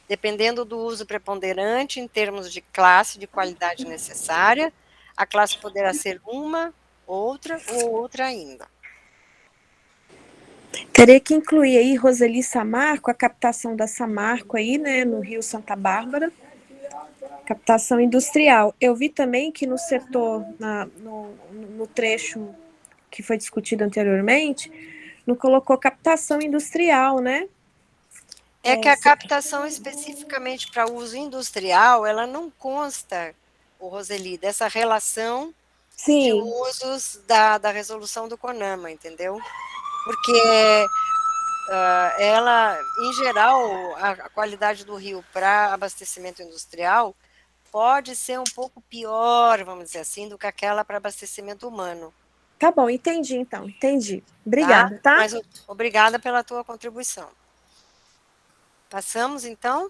Dependendo do uso preponderante em termos de classe, de qualidade necessária, a classe poderá ser uma, outra ou outra ainda.
Teria que incluir aí Roseli Samarco, a captação da Samarco aí, né, no Rio Santa Bárbara, captação industrial. Eu vi também que no setor, no trecho que foi discutido anteriormente, não colocou captação industrial, né?
É que a captação especificamente para uso industrial, ela não consta, Roseli, dessa relação de usos da resolução do CONAMA, entendeu? Porque ela, em geral, a qualidade do rio para abastecimento industrial pode ser um pouco pior, vamos dizer assim, do que aquela para abastecimento humano.
Tá bom, entendi então, entendi. Obrigada, tá?
Mas obrigada pela tua contribuição. Passamos, então?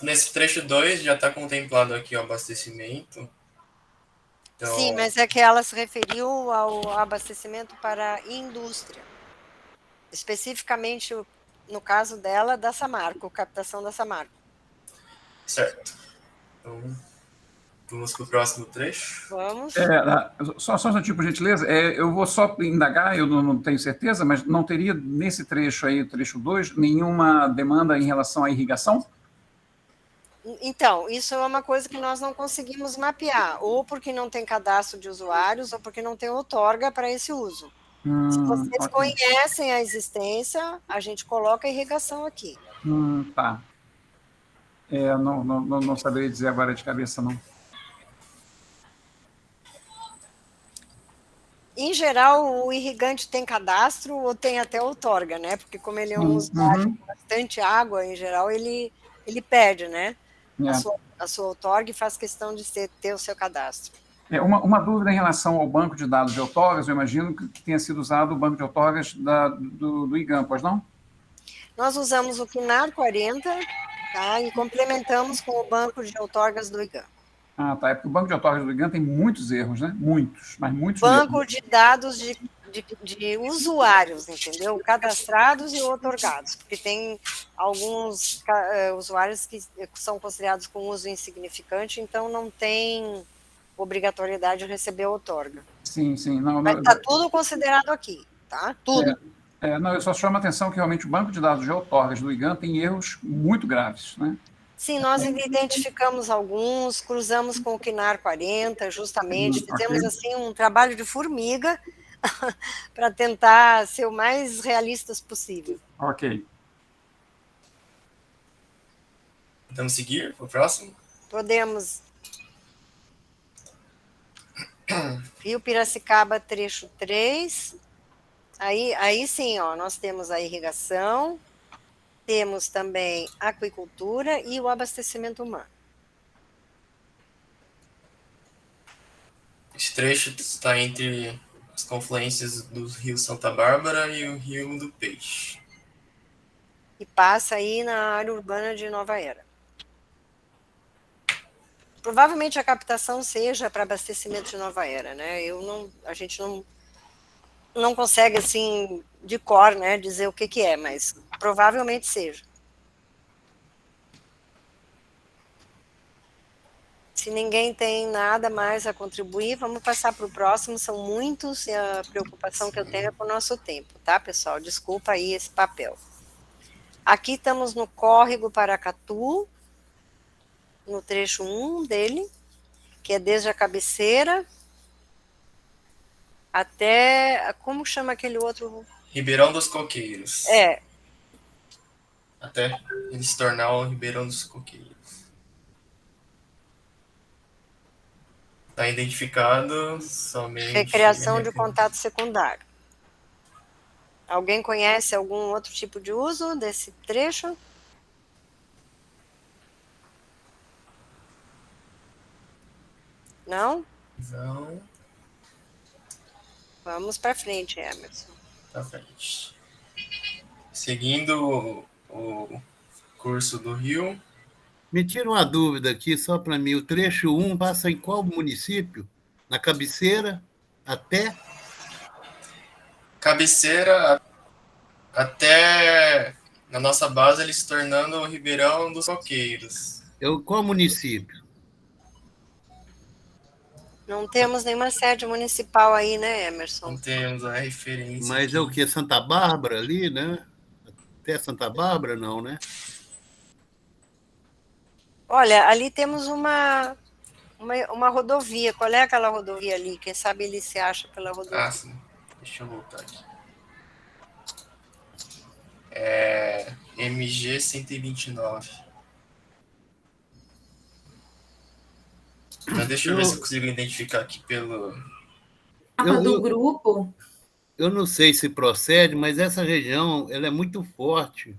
Nesse trecho 2 já está contemplado aqui o abastecimento. Então...
Sim, mas é que ela se referiu ao abastecimento para a indústria. Especificamente, no caso dela, da Samarco, captação da Samarco.
Certo. Então, vamos para o próximo trecho.
Vamos.
Só um tipo, por gentileza, eu vou só indagar, eu não tenho certeza, mas não teria nesse trecho aí, o trecho 2, nenhuma demanda em relação à irrigação?
Então, isso é uma coisa que nós não conseguimos mapear, ou porque não tem cadastro de usuários, ou porque não tem outorga para esse uso. Se vocês conhecem a existência, a gente coloca a irrigação aqui.
Tá. Não saberia dizer agora de cabeça, não.
Em geral, o irrigante tem cadastro ou tem até outorga, né? Porque como ele é um usuário com bastante água, em geral, ele perde, né? A sua outorga e faz questão de ter o seu cadastro.
Uma dúvida em relação ao banco de dados de outorgas, eu imagino que tenha sido usado o banco de outorgas do IGAM, pois não?
Nós usamos o CNAR 40, tá? E complementamos com o banco de outorgas do IGAM.
Ah, tá. É porque o banco de outorgas do IGAM tem muitos erros, né? Muitos, mas muitos
banco
erros.
De dados de usuários, entendeu? Cadastrados e outorgados, porque tem alguns usuários que são considerados com uso insignificante, então não tem obrigatoriedade de receber a outorga.
Sim.
Mas está tudo considerado aqui, tá? Tudo.
Eu só chamo a atenção que realmente o banco de dados de outorgas do IGAM tem erros muito graves, né?
Sim, nós identificamos alguns, cruzamos com o CNAR 40, justamente, fizemos assim um trabalho de formiga para tentar ser o mais realistas possível.
Ok.
Podemos seguir para o próximo?
Podemos. Rio Piracicaba, trecho 3. Aí sim, ó, nós temos a irrigação, temos também a aquicultura e o abastecimento humano.
Esse trecho está entre as confluências do Rio Santa Bárbara e o Rio do Peixe.
E passa aí na área urbana de Nova Era. Provavelmente a captação seja para abastecimento de Nova Era, né? A gente não não consegue, assim, de cor, né, dizer o que é, mas provavelmente seja. Se ninguém tem nada mais a contribuir, vamos passar para o próximo, são muitos, e a preocupação que eu tenho é com o nosso tempo, tá, pessoal? Desculpa aí esse papel. Aqui estamos no córrego Paracatu, no trecho 1 dele, que é desde a cabeceira até, como chama aquele outro?
Ribeirão dos Coqueiros.
É.
Até ele se tornar o Ribeirão dos Coqueiros. Está identificado somente...
Recriação de contato secundário. Alguém conhece algum outro tipo de uso desse trecho? Não?
Não.
Vamos para frente, Emerson.
Para frente. Seguindo o curso do rio.
Me tira uma dúvida aqui, só para mim. O trecho 1 passa em qual município? Na cabeceira até?
Cabeceira até na nossa base, ele se tornando o Ribeirão dos Coqueiros.
Qual município?
Não temos nenhuma sede municipal aí, né, Emerson?
Não temos a referência.
Mas
aqui.
é o que? Santa Bárbara ali, né? Até Santa Bárbara, não, né?
Olha, ali temos uma rodovia. Qual é aquela rodovia ali? Quem sabe ele se acha pela rodovia.
Ah, sim. Deixa eu voltar aqui. É MG 129. Mas deixa eu ver se eu consigo identificar aqui pelo...
Mapa do grupo.
Eu não sei se procede, mas essa região ela é muito forte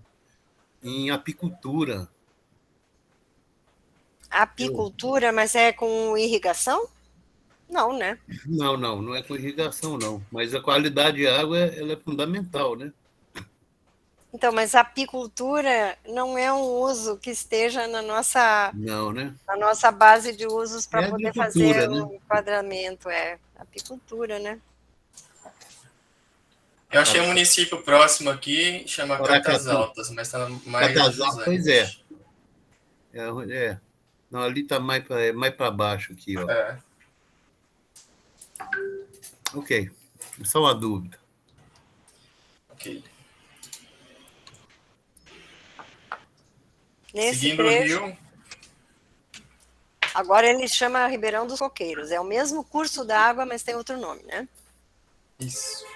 em apicultura.
Apicultura, mas é com irrigação? Não, né?
Não é com irrigação, não. Mas a qualidade de água ela é fundamental, né?
Então, mas a apicultura não é um uso que esteja na nossa,
não, né?
Na nossa base de usos para poder fazer
né?
o enquadramento. É apicultura, né?
Eu achei um município próximo aqui, chama Catas Altas, mas está mais...
Catas Altas, pois é. Não, ali está mais para baixo aqui, ó.
É.
Ok, só uma dúvida.
Ok.
Nesse
Seguindo
trecho,
o rio...
Agora ele chama Ribeirão dos Coqueiros. É o mesmo curso d'água, mas tem outro nome, né?
Isso.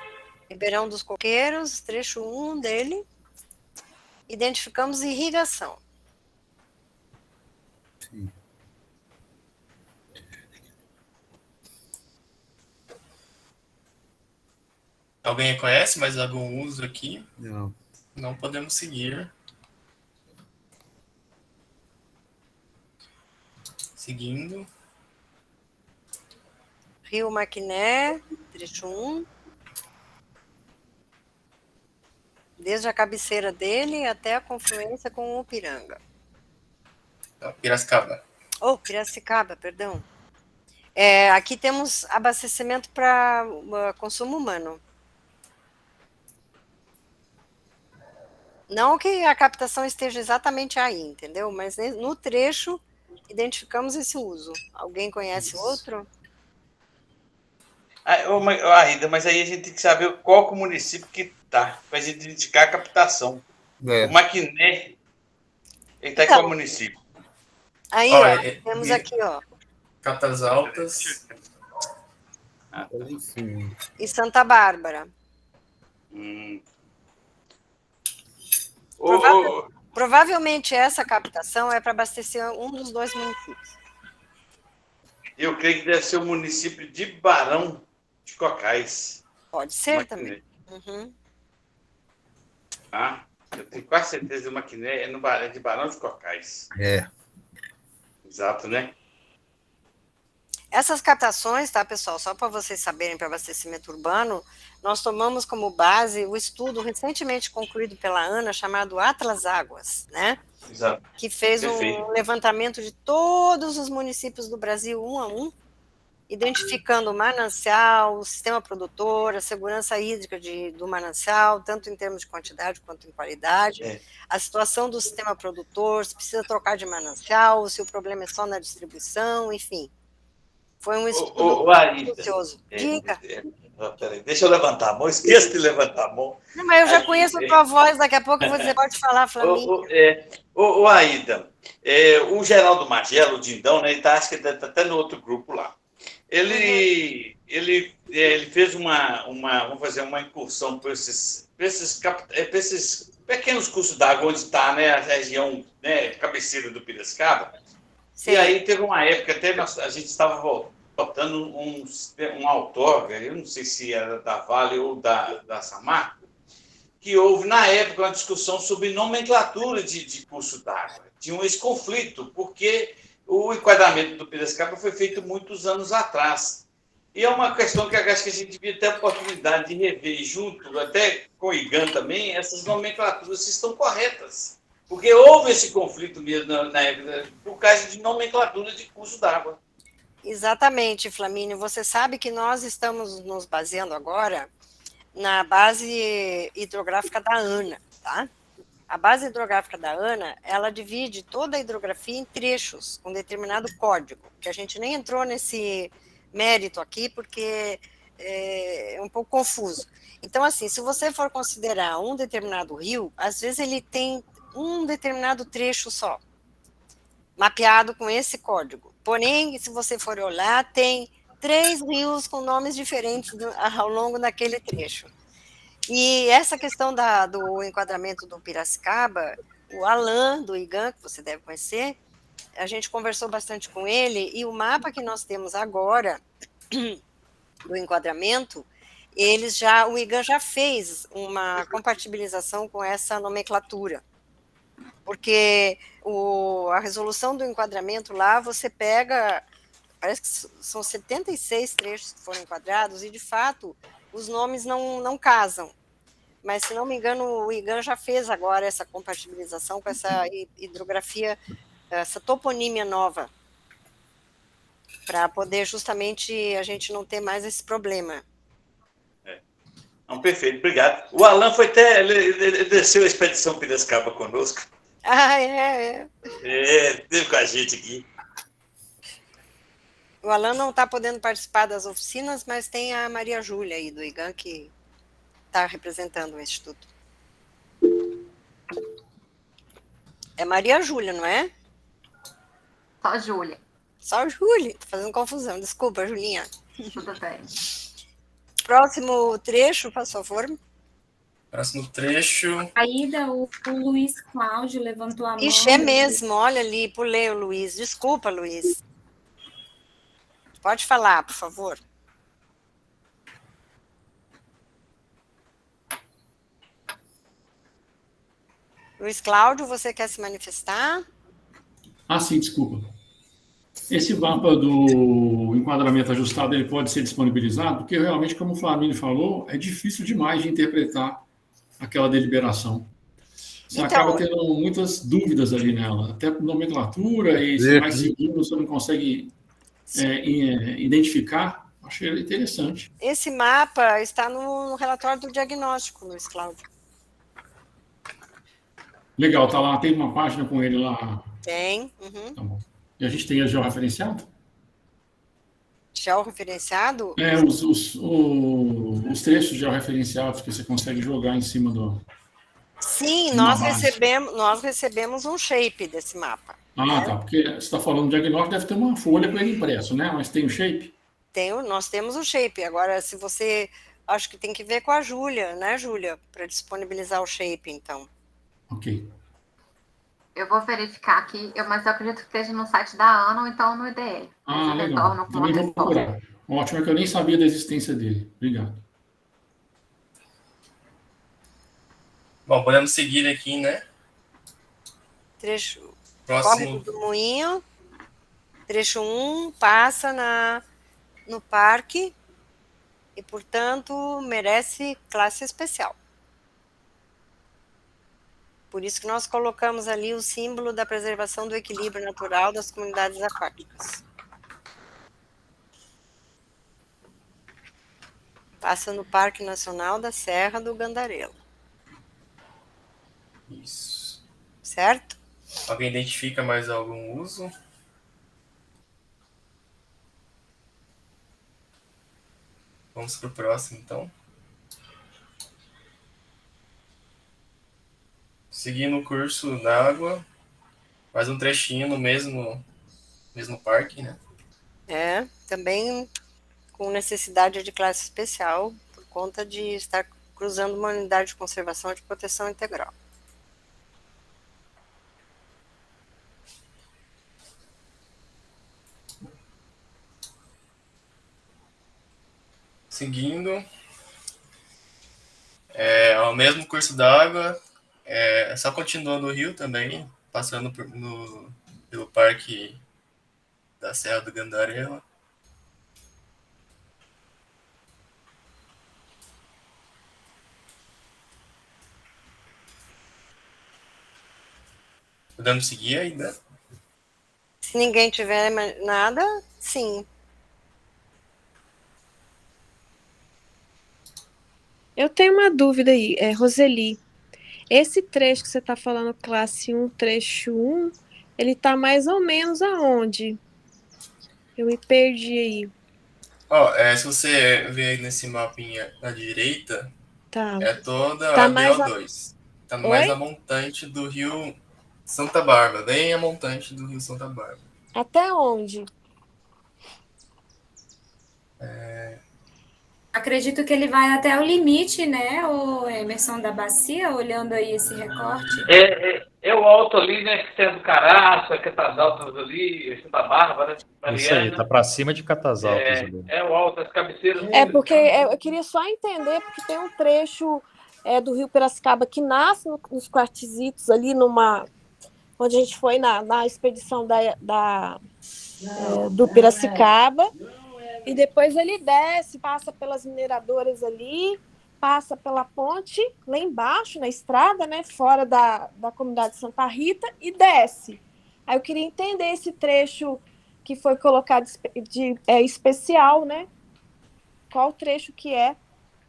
Ribeirão dos Coqueiros, trecho 1 dele. Identificamos irrigação.
Sim.
Alguém conhece mais algum uso aqui?
Não.
Não podemos seguir. Seguindo.
Rio Maquiné, trecho 1. Desde a cabeceira dele até a confluência com o Piranga.
Piracicaba.
Piracicaba, perdão. Aqui temos abastecimento para consumo humano. Não que a captação esteja exatamente aí, entendeu? Mas no trecho identificamos esse uso. Alguém conhece outro?
Aida, mas aí a gente tem que saber qual que o município que está, para a gente indicar a captação. O Maquiné, ele está em qual município?
Aí, temos aqui, ó.
Catas Altas.
E Santa Bárbara. Provavelmente essa captação é para abastecer um dos dois municípios.
Eu creio que deve ser o município de Barão de Cocais.
Pode ser
Maquiné.
também. Uhum.
Eu tenho quase certeza que o Maquiné é de Barão de Cocais.
É.
Exato, né?
Essas captações, tá, pessoal, só para vocês saberem, para abastecimento urbano, nós tomamos como base o estudo recentemente concluído pela ANA, chamado Atlas Águas, né?
Exato.
Que fez um levantamento de todos os municípios do Brasil, um a um, identificando o manancial, o sistema produtor, a segurança hídrica do manancial, tanto em termos de quantidade quanto em qualidade, a situação do sistema produtor, se precisa trocar de manancial, se o problema é só na distribuição, enfim. Foi um estudo minucioso. Diga.
Peraí, deixa eu levantar a mão, esqueço de levantar a mão.
Não, mas eu já conheço a tua voz, daqui a pouco você pode falar, Flamínio.
Aida, o Geraldo Magelo, o Dindão, né, acho que ele está até no outro grupo lá. Ele fez vamos fazer uma incursão por esses pequenos cursos d'água onde está, né, a região, né, cabeceira do Piracicaba. Sim. E aí teve uma época, até a gente estava botando um outorga, eu não sei se era da Vale ou da Samarco, que houve, na época, uma discussão sobre nomenclatura de curso d'água. Tinha esse conflito, porque o enquadramento do Piracicaba foi feito muitos anos atrás. E é uma questão que eu acho que a gente devia ter a oportunidade de rever junto, até com o IGAN também, essas nomenclaturas se estão corretas. Porque houve esse conflito mesmo na época, por causa de nomenclatura de curso d'água.
Exatamente, Flamínio. Você sabe que nós estamos nos baseando agora na base hidrográfica da ANA, tá? A base hidrográfica da ANA, ela divide toda a hidrografia em trechos, com determinado código, que a gente nem entrou nesse mérito aqui, porque é um pouco confuso. Então, assim, se você for considerar um determinado rio, às vezes ele tem um determinado trecho só, mapeado com esse código. Porém, se você for olhar, tem 3 rios com nomes diferentes ao longo daquele trecho. E essa questão do enquadramento do Piracicaba, o Alan, do IGAN, que você deve conhecer, a gente conversou bastante com ele, e o mapa que nós temos agora, do enquadramento, o IGAN já fez uma compatibilização com essa nomenclatura. Porque a resolução do enquadramento lá, você pega, parece que são 76 trechos que foram enquadrados, e de fato os nomes não casam. Mas, se não me engano, o IGAN já fez agora essa compatibilização com essa hidrografia, essa toponímia nova, para poder justamente a gente não ter mais esse problema.
Não, perfeito, obrigado. O Alan foi até, ele desceu a expedição Piracicaba conosco.
Ah, é.
Esteve com a gente aqui.
O Alan não está podendo participar das oficinas, mas tem a Maria Júlia aí do IGAN que está representando o Instituto. É Maria Júlia, não é?
Só Júlia.
Só Júlia, tô fazendo confusão. Desculpa, Julinha.
Tudo bem.
Próximo trecho, por favor.
Próximo trecho.
Aida, o Luiz Cláudio levantou a mão.
Ixi, é mesmo, olha ali, pulei o Luiz. Desculpa, Luiz. Pode falar, por favor. Luiz Cláudio, você quer se manifestar?
Sim, desculpa. Esse mapa do enquadramento ajustado, ele pode ser disponibilizado, porque realmente, como o Flamínio falou, é difícil demais de interpretar aquela deliberação. Você acaba tendo muitas dúvidas ali nela, até por nomenclatura, e se vai seguindo, você não consegue identificar. Achei interessante.
Esse mapa está no relatório do diagnóstico, Luiz Cláudio.
Legal, tá lá, tem uma página com ele lá.
Tem. Uhum.
Tá bom. E a gente tem a georreferenciado?
Georreferenciado?
Os trechos georreferenciados que você consegue jogar em cima do...
Sim, nós recebemos um shape desse mapa.
Tá, porque você está falando de diagnóstico, deve ter uma folha com ele impresso, né? Mas tem o shape?
Nós temos o shape. Agora, se você... Acho que tem que ver com a Júlia, né, Júlia? Para disponibilizar o shape, então.
Ok.
Eu vou verificar aqui, mas eu acredito que esteja no site da ANA ou então no IDE.
Legal. Também vou procurar. Ótimo, é que eu nem sabia da existência dele. Obrigado.
Bom, podemos seguir aqui, né?
Trecho.
Próximo.
Córrego do Moinho. Trecho 1 passa no parque e, portanto, merece classe especial. Por isso que nós colocamos ali o símbolo da preservação do equilíbrio natural das comunidades aquáticas. Passa no Parque Nacional da Serra do Gandarela.
Isso.
Certo?
Alguém identifica mais algum uso? Vamos para o próximo, então. Seguindo o curso d'água, mais um trechinho no mesmo parque, né?
Também com necessidade de classe especial, por conta de estar cruzando uma unidade de conservação e de proteção integral.
Seguindo, ao mesmo curso d'água, só continuando o rio também, passando pelo Parque da Serra do Gandarela. Podemos seguir ainda?
Se ninguém tiver nada, sim.
Eu tenho uma dúvida aí, Roseli. Esse trecho que você está falando, classe 1, trecho 1, ele está mais ou menos aonde? Eu me perdi aí.
Se você ver aí nesse mapinha na direita,
Tá.
é toda
Tá
a
mais
BO2. Está mais a montante do rio Santa Bárbara, bem a montante do rio Santa Bárbara.
Até onde?
Acredito que ele vai até o limite, né, o Emerson da Bacia, olhando aí esse recorte.
É o alto ali, né, que tem do Caraça, que tá as altas ali, Santa Bárbara, Mariana.
Isso aí, tá para cima de Catas Altas.
É o alto, as cabeceiras.
Porque eu queria só entender, porque tem um trecho do Rio Piracicaba que nasce nos quartzitos ali, onde a gente foi na expedição do Piracicaba, e depois ele desce, passa pelas mineradoras ali, passa pela ponte lá embaixo, na estrada, né, fora da comunidade de Santa Rita, e desce. Aí eu queria entender esse trecho que foi colocado especial, né? Qual trecho que é?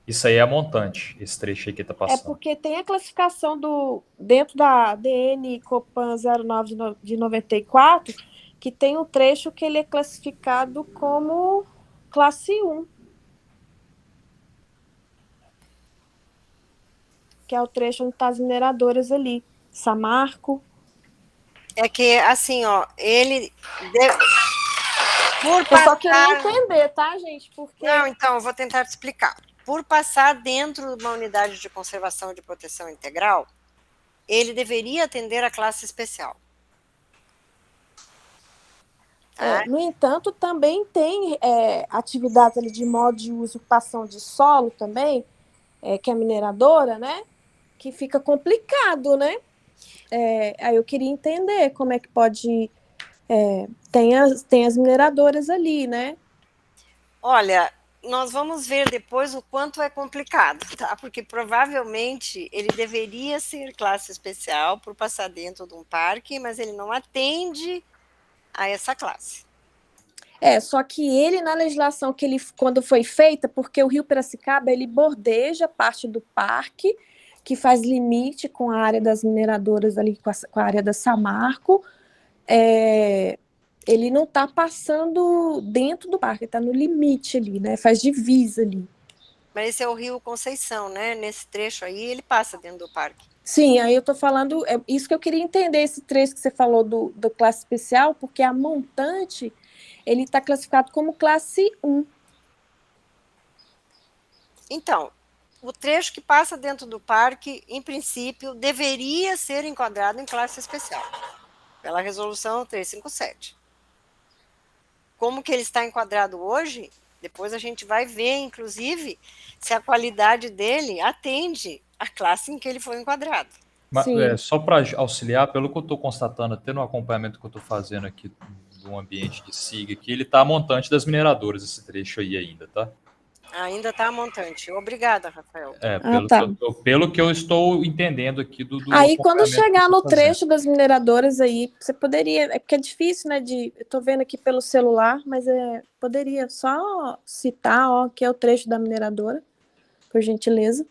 Isso aí é a montante, esse trecho aí que tá passando.
Porque tem a classificação dentro da DN Copan 09 de 94, que tem um trecho que ele é classificado como classe 1. Que é o trecho onde tá as mineradoras ali. Samarco.
É que, assim, ele...
Eu só queria entender, tá, gente? Porque...
Não, então, eu vou tentar te explicar. Por passar dentro de uma unidade de conservação e de proteção integral, ele deveria atender a classe especial.
No entanto, também tem atividades ali de modo de usurpação de solo também, que é a mineradora, né? Que fica complicado, né? Aí eu queria entender como é que pode... tem as mineradoras ali, né?
Olha, nós vamos ver depois o quanto é complicado, tá? Porque provavelmente ele deveria ser classe especial por passar dentro de um parque, mas ele não atende a essa classe.
Só que ele, na legislação que quando foi feita, porque o Rio Piracicaba, ele bordeja parte do parque, que faz limite com a área das mineradoras ali, com a área da Samarco, ele não está passando dentro do parque, está no limite ali, né? Faz divisa ali.
Mas esse é o Rio Conceição, né? Nesse trecho aí, ele passa dentro do parque.
Sim, aí eu estou falando, isso que eu queria entender, esse trecho que você falou do classe especial, porque a montante, ele está classificado como classe 1.
Então, o trecho que passa dentro do parque, em princípio, deveria ser enquadrado em classe especial, pela resolução 357. Como que ele está enquadrado hoje, depois a gente vai ver, inclusive, se a qualidade dele atende à classe em que ele foi enquadrado.
Mas, só para auxiliar, pelo que eu estou constatando, até no acompanhamento que eu estou fazendo aqui do ambiente de SIG, aqui, ele está montante das mineradoras, esse trecho aí ainda, tá?
Ainda está montante. Obrigada, Rafael.
Pelo que eu estou entendendo aqui do
Aí, quando
acompanhamento
chegar
que
no
você está fazendo.
trecho das mineradoras aí, você poderia... É porque é difícil, né? Eu tô vendo aqui pelo celular, mas poderia só citar, ó, que é o trecho da mineradora, por gentileza.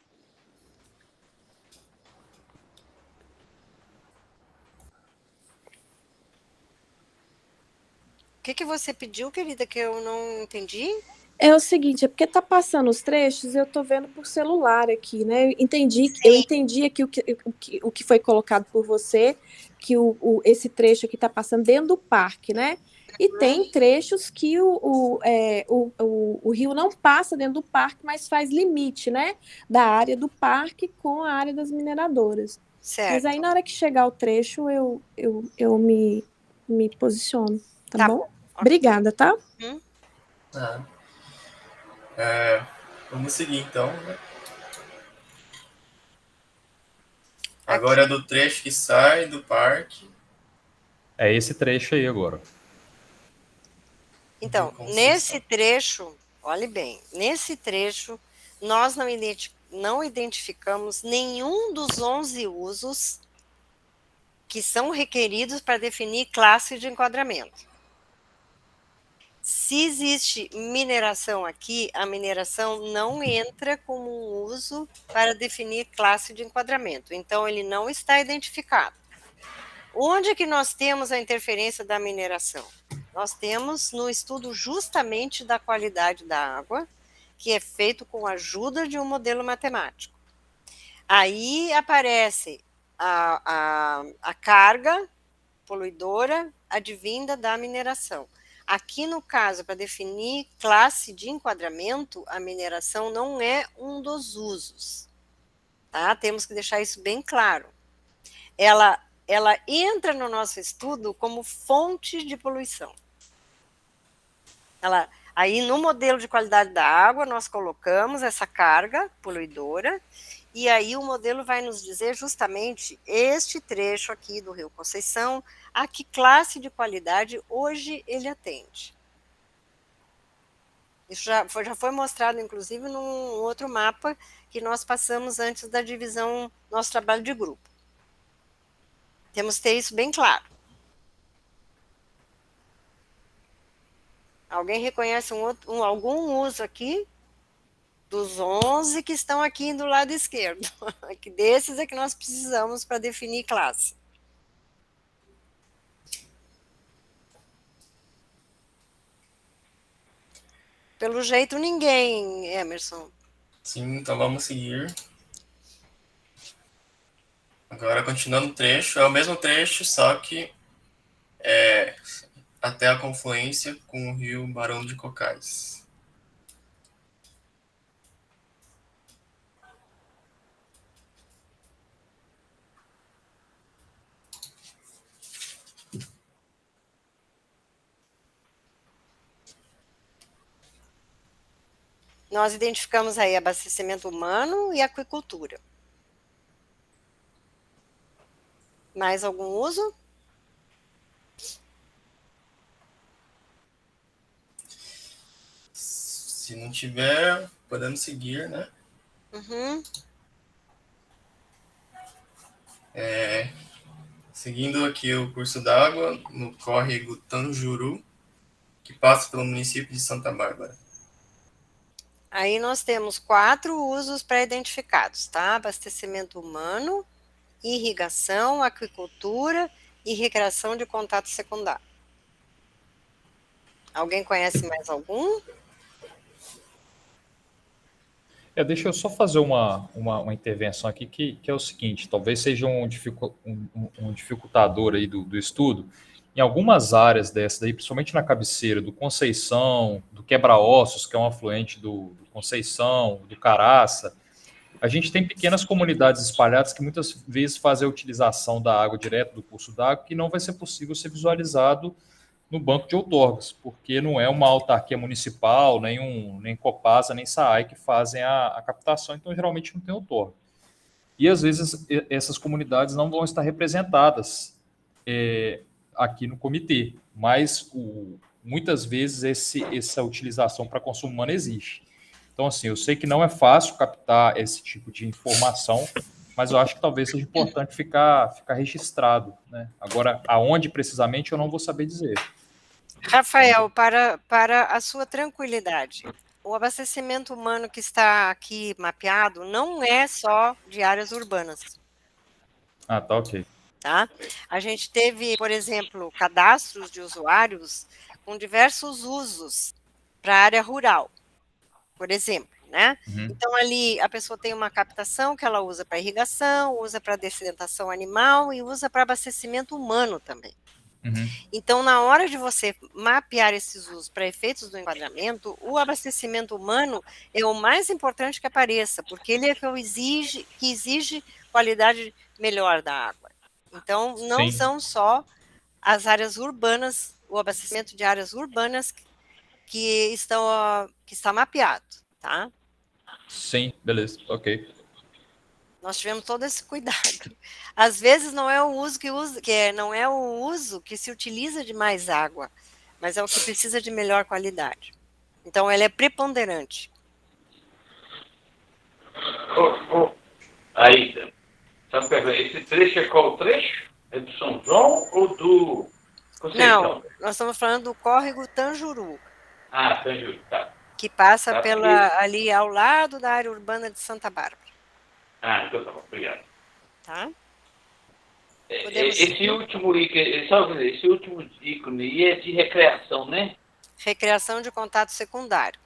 O que você pediu, querida, que eu não entendi?
É o seguinte, é porque tá passando os trechos, eu tô vendo por celular aqui, né? Eu entendi aqui o que foi colocado por você, que esse trecho aqui tá passando dentro do parque, né? E tem trechos que o rio não passa dentro do parque, mas faz limite, né? Da área do parque com a área das mineradoras.
Certo.
Mas aí, na hora que chegar o trecho, eu me posiciono, tá bom? Obrigada, tá?
Vamos seguir, então. Agora é do trecho que sai do parque.
É esse trecho aí agora.
Então, nesse trecho, olhe bem, nesse trecho, nós não identificamos nenhum dos 11 usos que são requeridos para definir classe de enquadramento. Se existe mineração aqui, a mineração não entra como um uso para definir classe de enquadramento. Então, ele não está identificado. Onde que nós temos a interferência da mineração? Nós temos no estudo justamente da qualidade da água, que é feito com a ajuda de um modelo matemático. Aí aparece a carga poluidora advinda da mineração. Aqui, no caso, para definir classe de enquadramento, a mineração não é um dos usos. Tá? Temos que deixar isso bem claro. Ela entra no nosso estudo como fonte de poluição. Aí, no modelo de qualidade da água, nós colocamos essa carga poluidora, e aí o modelo vai nos dizer justamente este trecho aqui do Rio Conceição, a que classe de qualidade hoje ele atende. Isso já foi mostrado, inclusive, num outro mapa que nós passamos antes da divisão, nosso trabalho de grupo. Temos que ter isso bem claro. Alguém reconhece algum uso aqui? Dos 11 que estão aqui do lado esquerdo. Que desses é que nós precisamos para definir classe. Pelo jeito, ninguém, Emerson.
Sim, então vamos seguir. Agora, continuando o trecho, é o mesmo trecho, só que até a confluência com o rio Barão de Cocais.
Nós identificamos aí abastecimento humano e aquicultura. Mais algum uso?
Se não tiver, podemos seguir, né?
Uhum.
Seguindo aqui o curso d'água no córrego Tanjuru, que passa pelo município de Santa Bárbara.
Aí nós temos 4 usos pré-identificados, tá? Abastecimento humano, irrigação, aquicultura e recreação de contato secundário. Alguém conhece mais algum?
Deixa eu só fazer uma intervenção aqui, que é o seguinte, talvez seja um dificultador aí do estudo. Em algumas áreas dessa daí, principalmente na cabeceira do Conceição, do Quebra-Ossos, que é um afluente do Conceição, do Caraça, a gente tem pequenas comunidades espalhadas que muitas vezes fazem a utilização da água direto do curso d'água, que não vai ser possível ser visualizado no banco de outorgas, porque não é uma autarquia municipal, nem Copasa, nem SAAI que fazem a captação, então geralmente não tem outorga. E às vezes essas comunidades não vão estar representadas aqui no comitê, mas muitas vezes essa utilização para consumo humano existe. Então, assim, eu sei que não é fácil captar esse tipo de informação, mas eu acho que talvez seja importante ficar registrado, né? Agora, aonde precisamente eu não vou saber dizer.
Rafael, para a sua tranquilidade, o abastecimento humano que está aqui mapeado não é só de áreas urbanas.
Ah, tá ok.
Tá? A gente teve, por exemplo, cadastros de usuários com diversos usos para a área rural, por exemplo, né?
Uhum.
Então, ali, a pessoa tem uma captação que ela usa para irrigação, usa para dessedentação animal e usa para abastecimento humano também.
Uhum.
Então, na hora de você mapear esses usos para efeitos do enquadramento, o abastecimento humano é o mais importante que apareça, porque ele é que exige qualidade melhor da água. Então, não
Sim.
são só as áreas urbanas, o abastecimento de áreas urbanas que está mapeado, tá?
Sim, beleza, ok.
Nós tivemos todo esse cuidado. Às vezes não é o uso não é o uso que se utiliza de mais água, mas é o que precisa de melhor qualidade. Então, ele é preponderante.
Aí, sabe, esse trecho é qual trecho? É do São João ou do Conceição?
Não, nós estamos falando do córrego Tanjuru.
Ah, Tanjuru, tá.
Que passa
Tá,
ali ao lado da área urbana de Santa Bárbara.
Ah, então tá bom, obrigado.
Tá?
Esse último ícone aí é de recreação, né?
Recreação de contato secundário.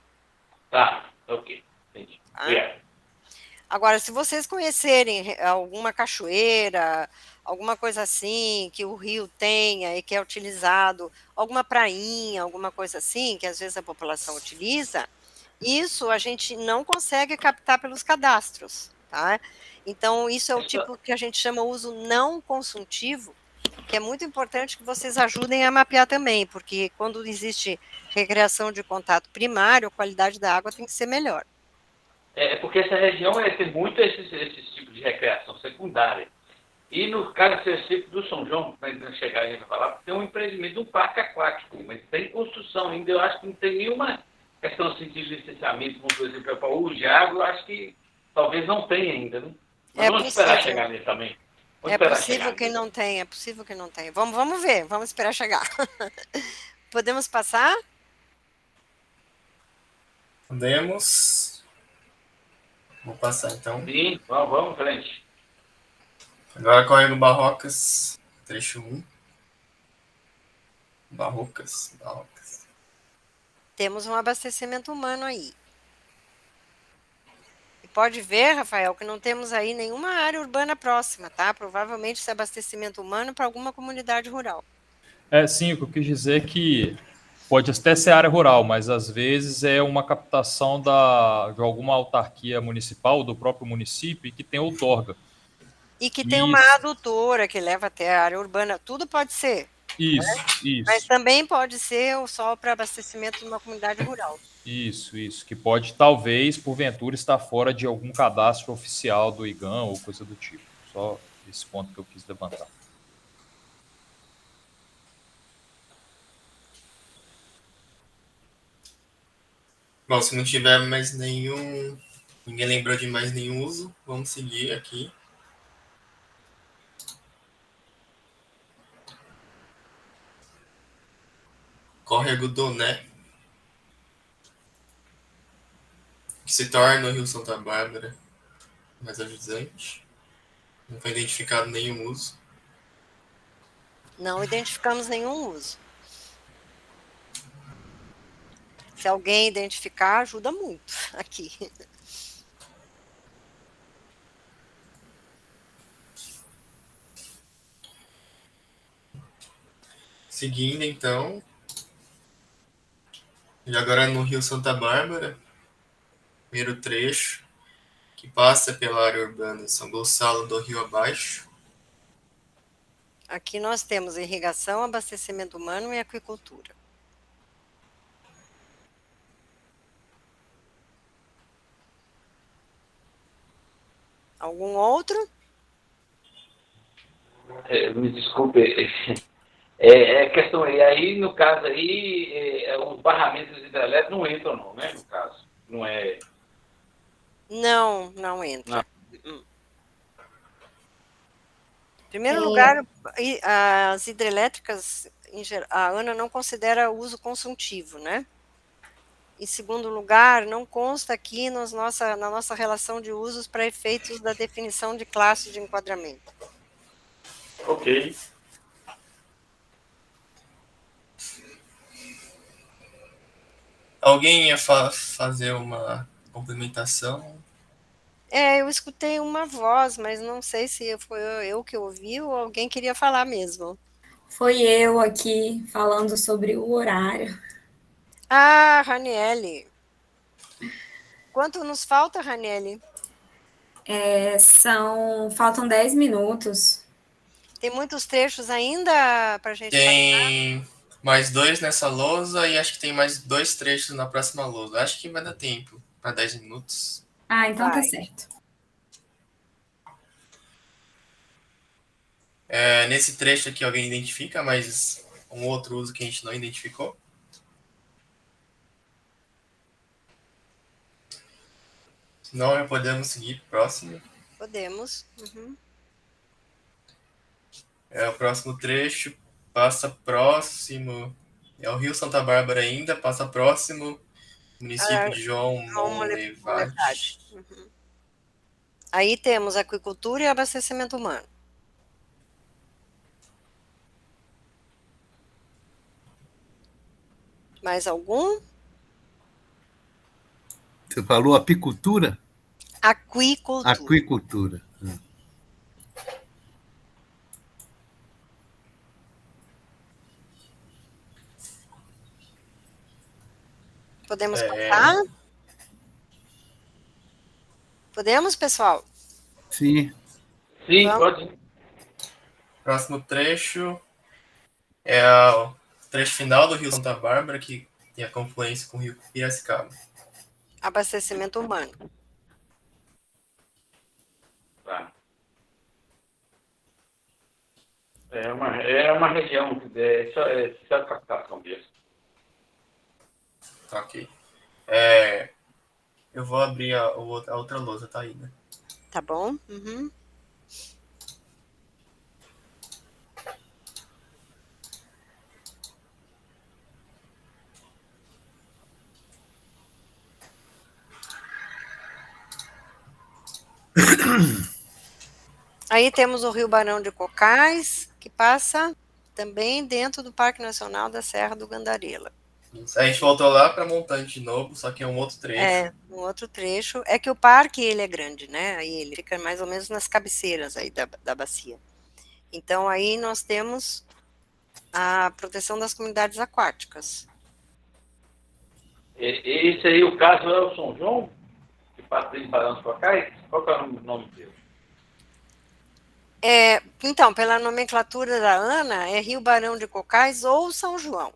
Tá, ok, entendi.
Tá?
Obrigado.
Agora, se vocês conhecerem alguma cachoeira, alguma coisa assim, que o rio tenha e que é utilizado, alguma prainha, alguma coisa assim, que às vezes a população utiliza, isso a gente não consegue captar pelos cadastros, tá? Então, isso é o tipo que a gente chama uso não consultivo, que é muito importante que vocês ajudem a mapear também, porque quando existe recreação de contato primário, a qualidade da água tem que ser melhor.
É porque essa região tem muito esses tipos de recreação secundária. E no caso específico do São João, para chegar a gente a falar, tem um empreendimento, um parque aquático, mas tem construção ainda. Eu acho que não tem nenhuma questão assim, de licenciamento, como por exemplo, para uso de água, eu acho que talvez não tenha ainda, né? Mas vamos esperar chegar nele também.
É possível que não tenha, é possível que não tenha. Vamos ver, vamos esperar chegar. Podemos passar?
Podemos. Vou passar então.
Sim, vamos em frente.
Agora Córrego Barrocas, trecho 1. Barrocas.
Temos um abastecimento humano aí. E pode ver, Rafael, que não temos aí nenhuma área urbana próxima, tá? Provavelmente esse abastecimento humano para alguma comunidade rural.
Sim, o que eu quis dizer é que pode até ser área rural, mas às vezes é uma captação de alguma autarquia municipal, do próprio município, que tem outorga.
E que tem uma adutora que leva até a área urbana, tudo pode ser.
Isso,
né?
isso.
Mas também pode ser só para abastecimento de uma comunidade rural.
Isso, que pode talvez, porventura, estar fora de algum cadastro oficial do IGAM ou coisa do tipo. Só esse ponto que eu quis levantar.
Bom, se não tiver mais nenhum... Ninguém lembrou de mais nenhum uso, vamos seguir aqui. Córrego Doné, que se torna o Rio Santa Bárbara mais ajuizante. Não foi identificado nenhum uso.
Não identificamos nenhum uso. Se alguém identificar, ajuda muito aqui.
Seguindo, então, e agora no Rio Santa Bárbara, primeiro trecho, que passa pela área urbana de São Gonçalo do Rio Abaixo.
Aqui nós temos irrigação, abastecimento humano e aquicultura. Algum outro?
Me desculpe, é questão aí, no caso aí, os barramentos hidrelétricos não entram não, né, no caso, não é
Não, não entra.
Não.
Em primeiro lugar, as hidrelétricas, a Ana não considera uso consultivo, né? Em segundo lugar, não consta aqui na nossa relação de usos para efeitos da definição de classe de enquadramento.
Ok.
Alguém ia fazer uma complementação?
Eu escutei uma voz, mas não sei se foi eu que ouvi ou alguém queria falar mesmo.
Foi eu aqui falando sobre o horário.
Ah, Raniele. Quanto nos falta, Raniele?
Faltam 10 minutos.
Tem muitos trechos ainda para a gente
Tem mais 2 nessa lousa e acho que tem mais 2 trechos na próxima lousa. Acho que vai dar tempo para 10 minutos.
Ah, então tá certo.
Nesse trecho aqui alguém identifica, mas um outro uso que a gente não identificou? Não, podemos seguir pro próximo.
Podemos. Uhum.
O próximo trecho passa próximo. É o Rio Santa Bárbara ainda, passa próximo. Município de João Monlevade.
Uhum. Aí temos aquicultura e abastecimento humano. Mais algum?
Você falou apicultura?
Aquicultura.
Aquicultura.
Podemos passar? Podemos, pessoal?
Sim.
Sim, pode.
Próximo trecho é o trecho final do Rio Santa Bárbara, que tem a confluência com o Rio Piracicaba.
Abastecimento humano.
Tá. É uma região que só captação disso.
Ok. Eu vou abrir a outra lousa, tá aí, né?
Tá bom. Uhum. Aí temos o Rio Barão de Cocais, que passa também dentro do Parque Nacional da Serra do Gandarela.
Isso. A gente voltou lá para Montante de novo, só que é um outro trecho.
Um outro trecho. É que o parque, ele é grande, né? Aí ele fica mais ou menos nas cabeceiras aí da bacia. Então, aí nós temos a proteção das comunidades aquáticas.
Esse aí, o caso é o São João, que passa em Barão dos Cocais? Qual que é o nome dele?
Então, pela nomenclatura da Ana, é Rio Barão de Cocais ou São João.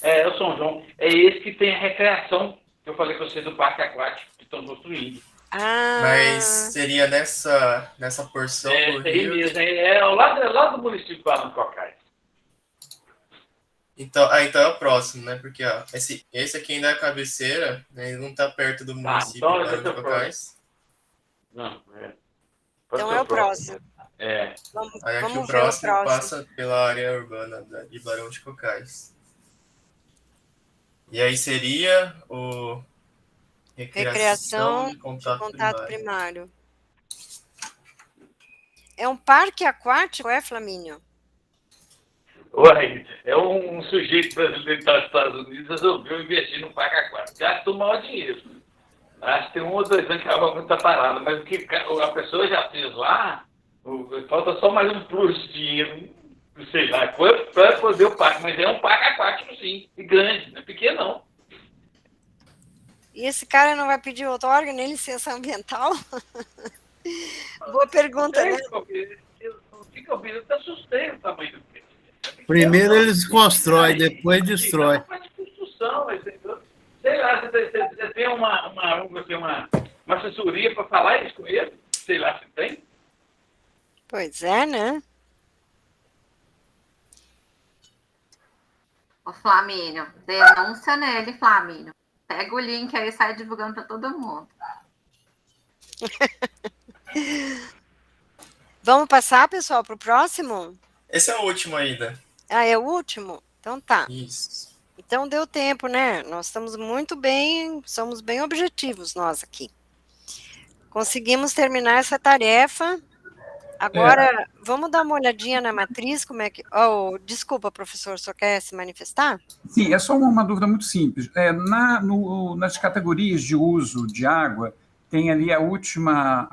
É o São João. É esse que tem a recreação, que eu falei com vocês do parque aquático que estão construindo.
Mas seria nessa porção do rio.
Mesmo, ao lado do município de Barão dos Cocais.
Então é o próximo, né? Porque esse aqui ainda é a cabeceira, né? Ele não está perto do município de Barão de Cocais.
Não,
Então é o próximo.
Aí aqui
Vamos
o próximo passa pela área urbana de Barão de Cocais. E aí seria o recreação de contato primário. É um parque aquático, Flamínio?
Uai, é um sujeito brasileiro dos Estados Unidos resolveu investir num parque aquático. Gastou o maior dinheiro. Acho que tem 1 ou 2 anos que a obra está parada, mas o que a pessoa já fez lá, falta só mais um plus de dinheiro, sei lá, para fazer o parque. Mas é um parque aquático, sim, e grande, não é pequeno, não.
E esse cara não vai pedir outorga nem licença ambiental? Boa pergunta, né?
Fica ouvindo, eu assustei o tamanho do que.
Primeiro eles constroem, depois destrói.
Não faz construção, sei lá, você tem uma assessoria para falar isso com ele? Sei lá se tem.
Pois é, né?
Ô, Flamínio, denúncia nele, Flamínio. Pega o link aí e sai divulgando para todo mundo.
Vamos passar, pessoal, para o próximo?
Esse é o último ainda.
Ah, é o último? Então tá.
Isso.
Então deu tempo, né? Nós estamos muito bem, somos bem objetivos nós aqui. Conseguimos terminar essa tarefa. Agora, vamos dar uma olhadinha na matriz, como é que... Oh, desculpa, professor, só quer se manifestar?
Sim, é só uma dúvida muito simples. Nas categorias de uso de água, tem ali a última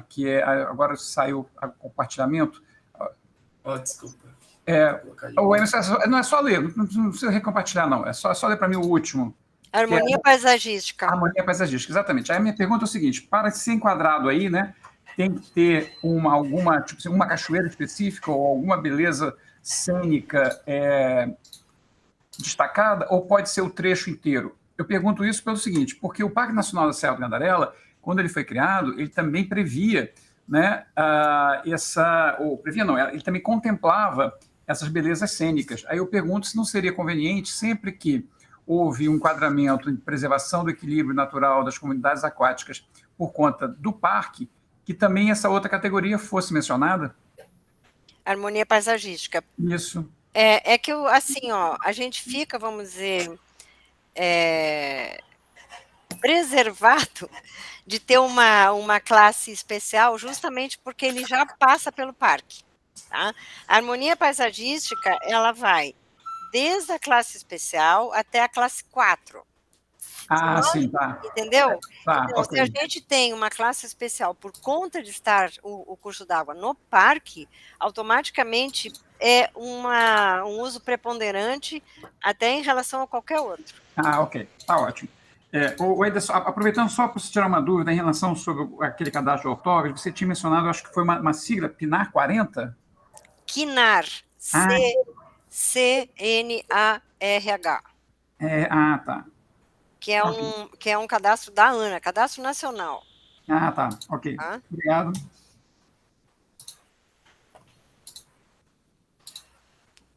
que é... Agora saiu o compartilhamento.
Oh, desculpa.
Não é só ler, não precisa recompartilhar, não. É só ler para mim o último.
Harmonia paisagística.
Harmonia paisagística, exatamente. Aí a minha pergunta é o seguinte, para ser enquadrado aí, né, tem que ter uma cachoeira específica ou alguma beleza cênica destacada, ou pode ser o trecho inteiro? Eu pergunto isso pelo seguinte, porque o Parque Nacional da Serra do Gandarela, quando ele foi criado, ele também previa, né, ele também contemplava essas belezas cênicas. Aí eu pergunto se não seria conveniente, sempre que houve um enquadramento em preservação do equilíbrio natural das comunidades aquáticas por conta do parque, que também essa outra categoria fosse mencionada?
Harmonia paisagística.
Isso.
É que, assim, a gente fica, vamos dizer, preservado de ter uma classe especial justamente porque ele já passa pelo parque. Tá? A harmonia paisagística, ela vai desde a classe especial até a classe 4.
Sim, tá.
Entendeu?
Tá,
então,
okay.
Se a gente tem uma classe especial por conta de estar o curso d'água no parque, automaticamente é um uso preponderante até em relação a qualquer outro.
Ok. Tá ótimo. Ederson, aproveitando só para você tirar uma dúvida em relação sobre aquele cadastro de ortógrafo, você tinha mencionado, acho que foi uma sigla, PNAR 40?
CNAR. C-N-A-R-H.
Tá.
Que é um cadastro da ANA, Cadastro Nacional.
Tá. Ok.
Tá?
Obrigado.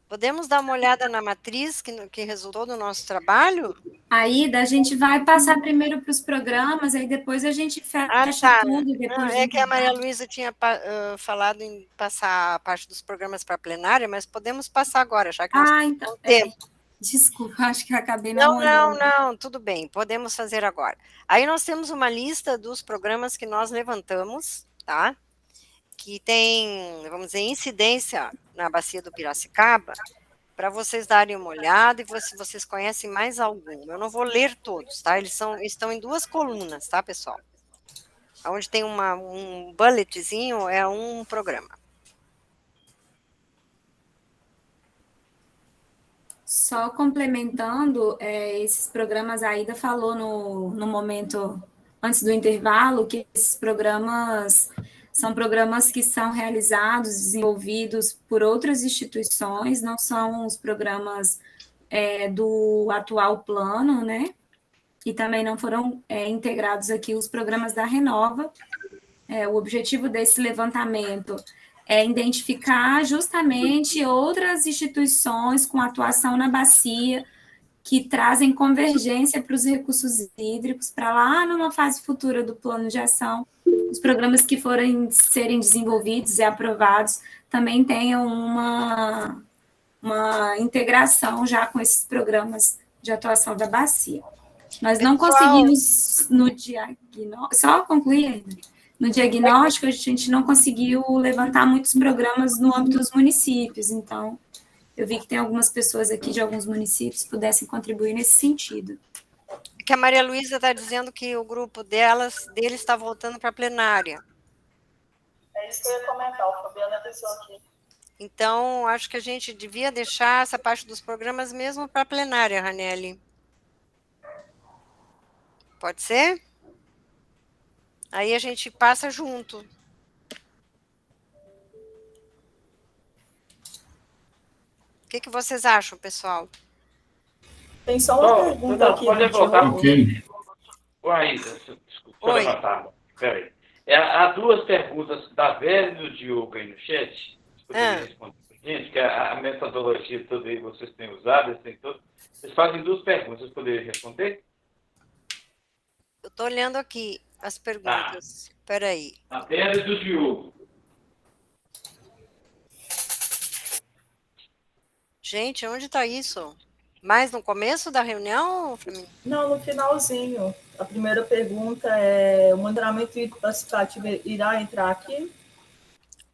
Podemos dar uma olhada na matriz que resultou do nosso trabalho?
Aida, a gente vai passar primeiro para os programas, aí depois a gente fecha tudo. Depois
é que a Maria Luísa tinha falado em passar a parte dos programas para a plenária, mas podemos passar agora, já que nós temos tempo.
Desculpa, acho que eu acabei não olhando.
Não, tudo bem, podemos fazer agora. Aí nós temos uma lista dos programas que nós levantamos, tá? Que tem, vamos dizer, incidência na bacia do Piracicaba, para vocês darem uma olhada e se vocês conhecem mais algum. Eu não vou ler todos, tá? Eles estão em 2 colunas, tá, pessoal? Onde tem um bulletzinho é um programa.
Só complementando, esses programas, a Aida falou no momento antes do intervalo que esses programas são programas que são realizados, desenvolvidos por outras instituições, não são os programas do atual plano, né? E também não foram integrados aqui os programas da Renova. O objetivo desse levantamento é identificar justamente outras instituições com atuação na bacia que trazem convergência para os recursos hídricos, para lá numa fase futura do plano de ação, os programas que forem serem desenvolvidos e aprovados também tenham uma integração já com esses programas de atuação da bacia. Nós não conseguimos no diagnóstico, só concluir ainda, no diagnóstico a gente não conseguiu levantar muitos programas no âmbito dos municípios, então eu vi que tem algumas pessoas aqui de alguns municípios que pudessem contribuir nesse sentido.
Que a Maria Luísa está dizendo que o grupo dele está voltando para a plenária.
É isso que eu ia comentar, o Fabiana deixou aqui.
Então, acho que a gente devia deixar essa parte dos programas mesmo para a plenária, Ranelli. Pode ser? Aí a gente passa junto. O que vocês acham, pessoal?
Tem só uma pergunta aqui.
Pode voltar.
Ok.
Aida, desculpa, levantar. Peraí. Há 2 perguntas da Vera e do Diogo aí no chat. Poderiam responder para a gente, que a metodologia toda aí vocês têm usado, eles fazem 2 perguntas. Vocês poderiam responder?
Eu estou olhando aqui. as perguntas. Espera aí.
A Vera do Diogo.
Gente, onde está isso? Mais no começo da reunião, Flamínio?
Não, no finalzinho. A primeira pergunta é: o monitoramento participativo irá entrar aqui?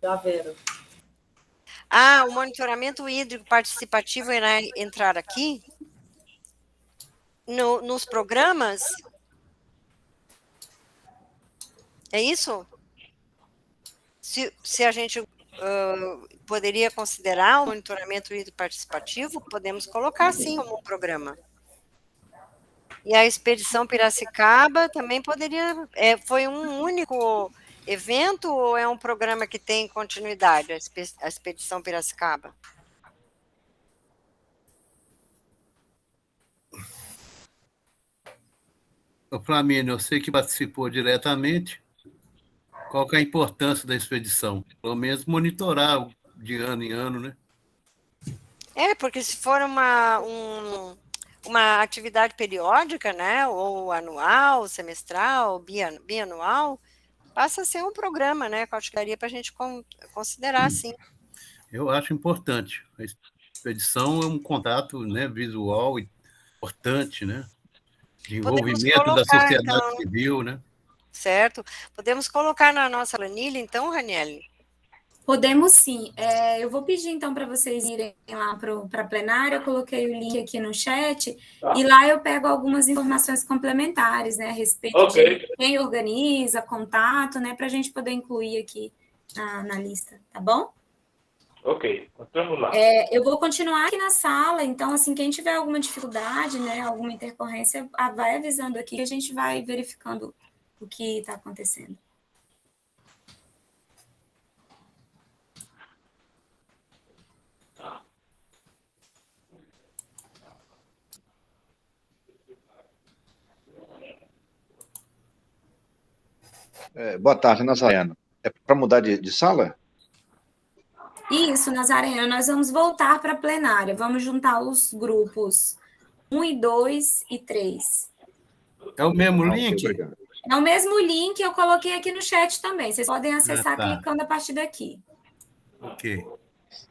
Da Vera.
Ah, o monitoramento hídrico participativo irá entrar aqui? Nos programas? É isso? Se a gente poderia considerar o monitoramento hídrico participativo, podemos colocar sim como um programa. E a Expedição Piracicaba também poderia... foi um único evento ou é um programa que tem continuidade, a Expedição Piracicaba?
Flamínio, eu sei que participou diretamente. Qual que é a importância da expedição? Pelo menos monitorar de ano em ano, né?
Porque se for uma atividade periódica, né, ou anual, semestral, bianual, passa a ser um programa, né, que eu acho que daria para a gente considerar, sim.
Eu acho importante. A expedição é um contato, né, visual importante, né? De envolvimento da sociedade civil, né?
Certo. Podemos colocar na nossa planilha, então, Raniele?
Podemos sim. Eu vou pedir, então, para vocês irem lá para a plenária. Eu coloquei o link aqui no chat, e lá eu pego algumas informações complementares, né, a respeito de quem organiza, contato, né, para a gente poder incluir aqui na lista, tá bom?
Ok, vamos lá.
Eu vou continuar aqui na sala, então, assim, quem tiver alguma dificuldade, né, alguma intercorrência, vai avisando aqui, que a gente vai verificando o que está acontecendo.
Boa tarde, Nazareno. É para mudar de sala?
Isso, Nazareno, nós vamos voltar para a plenária. Vamos juntar os grupos 1 e 2 e 3.
É o mesmo link?
É o mesmo link, eu coloquei aqui no chat também. Vocês podem acessar clicando a partir daqui.
Ok.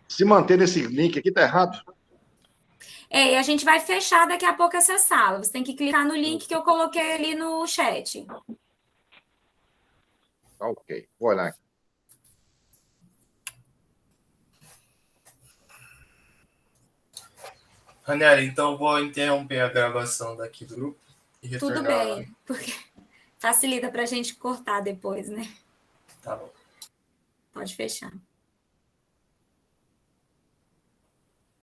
Se manter nesse link aqui, tá errado?
E a gente vai fechar daqui a pouco essa sala. Você tem que clicar no link que eu coloquei ali no chat.
Ok, vou olhar.
Ranieri, então vou interromper a gravação daqui do grupo e retornar.
Tudo bem, porque facilita para a gente cortar depois, né?
Tá bom.
Pode fechar.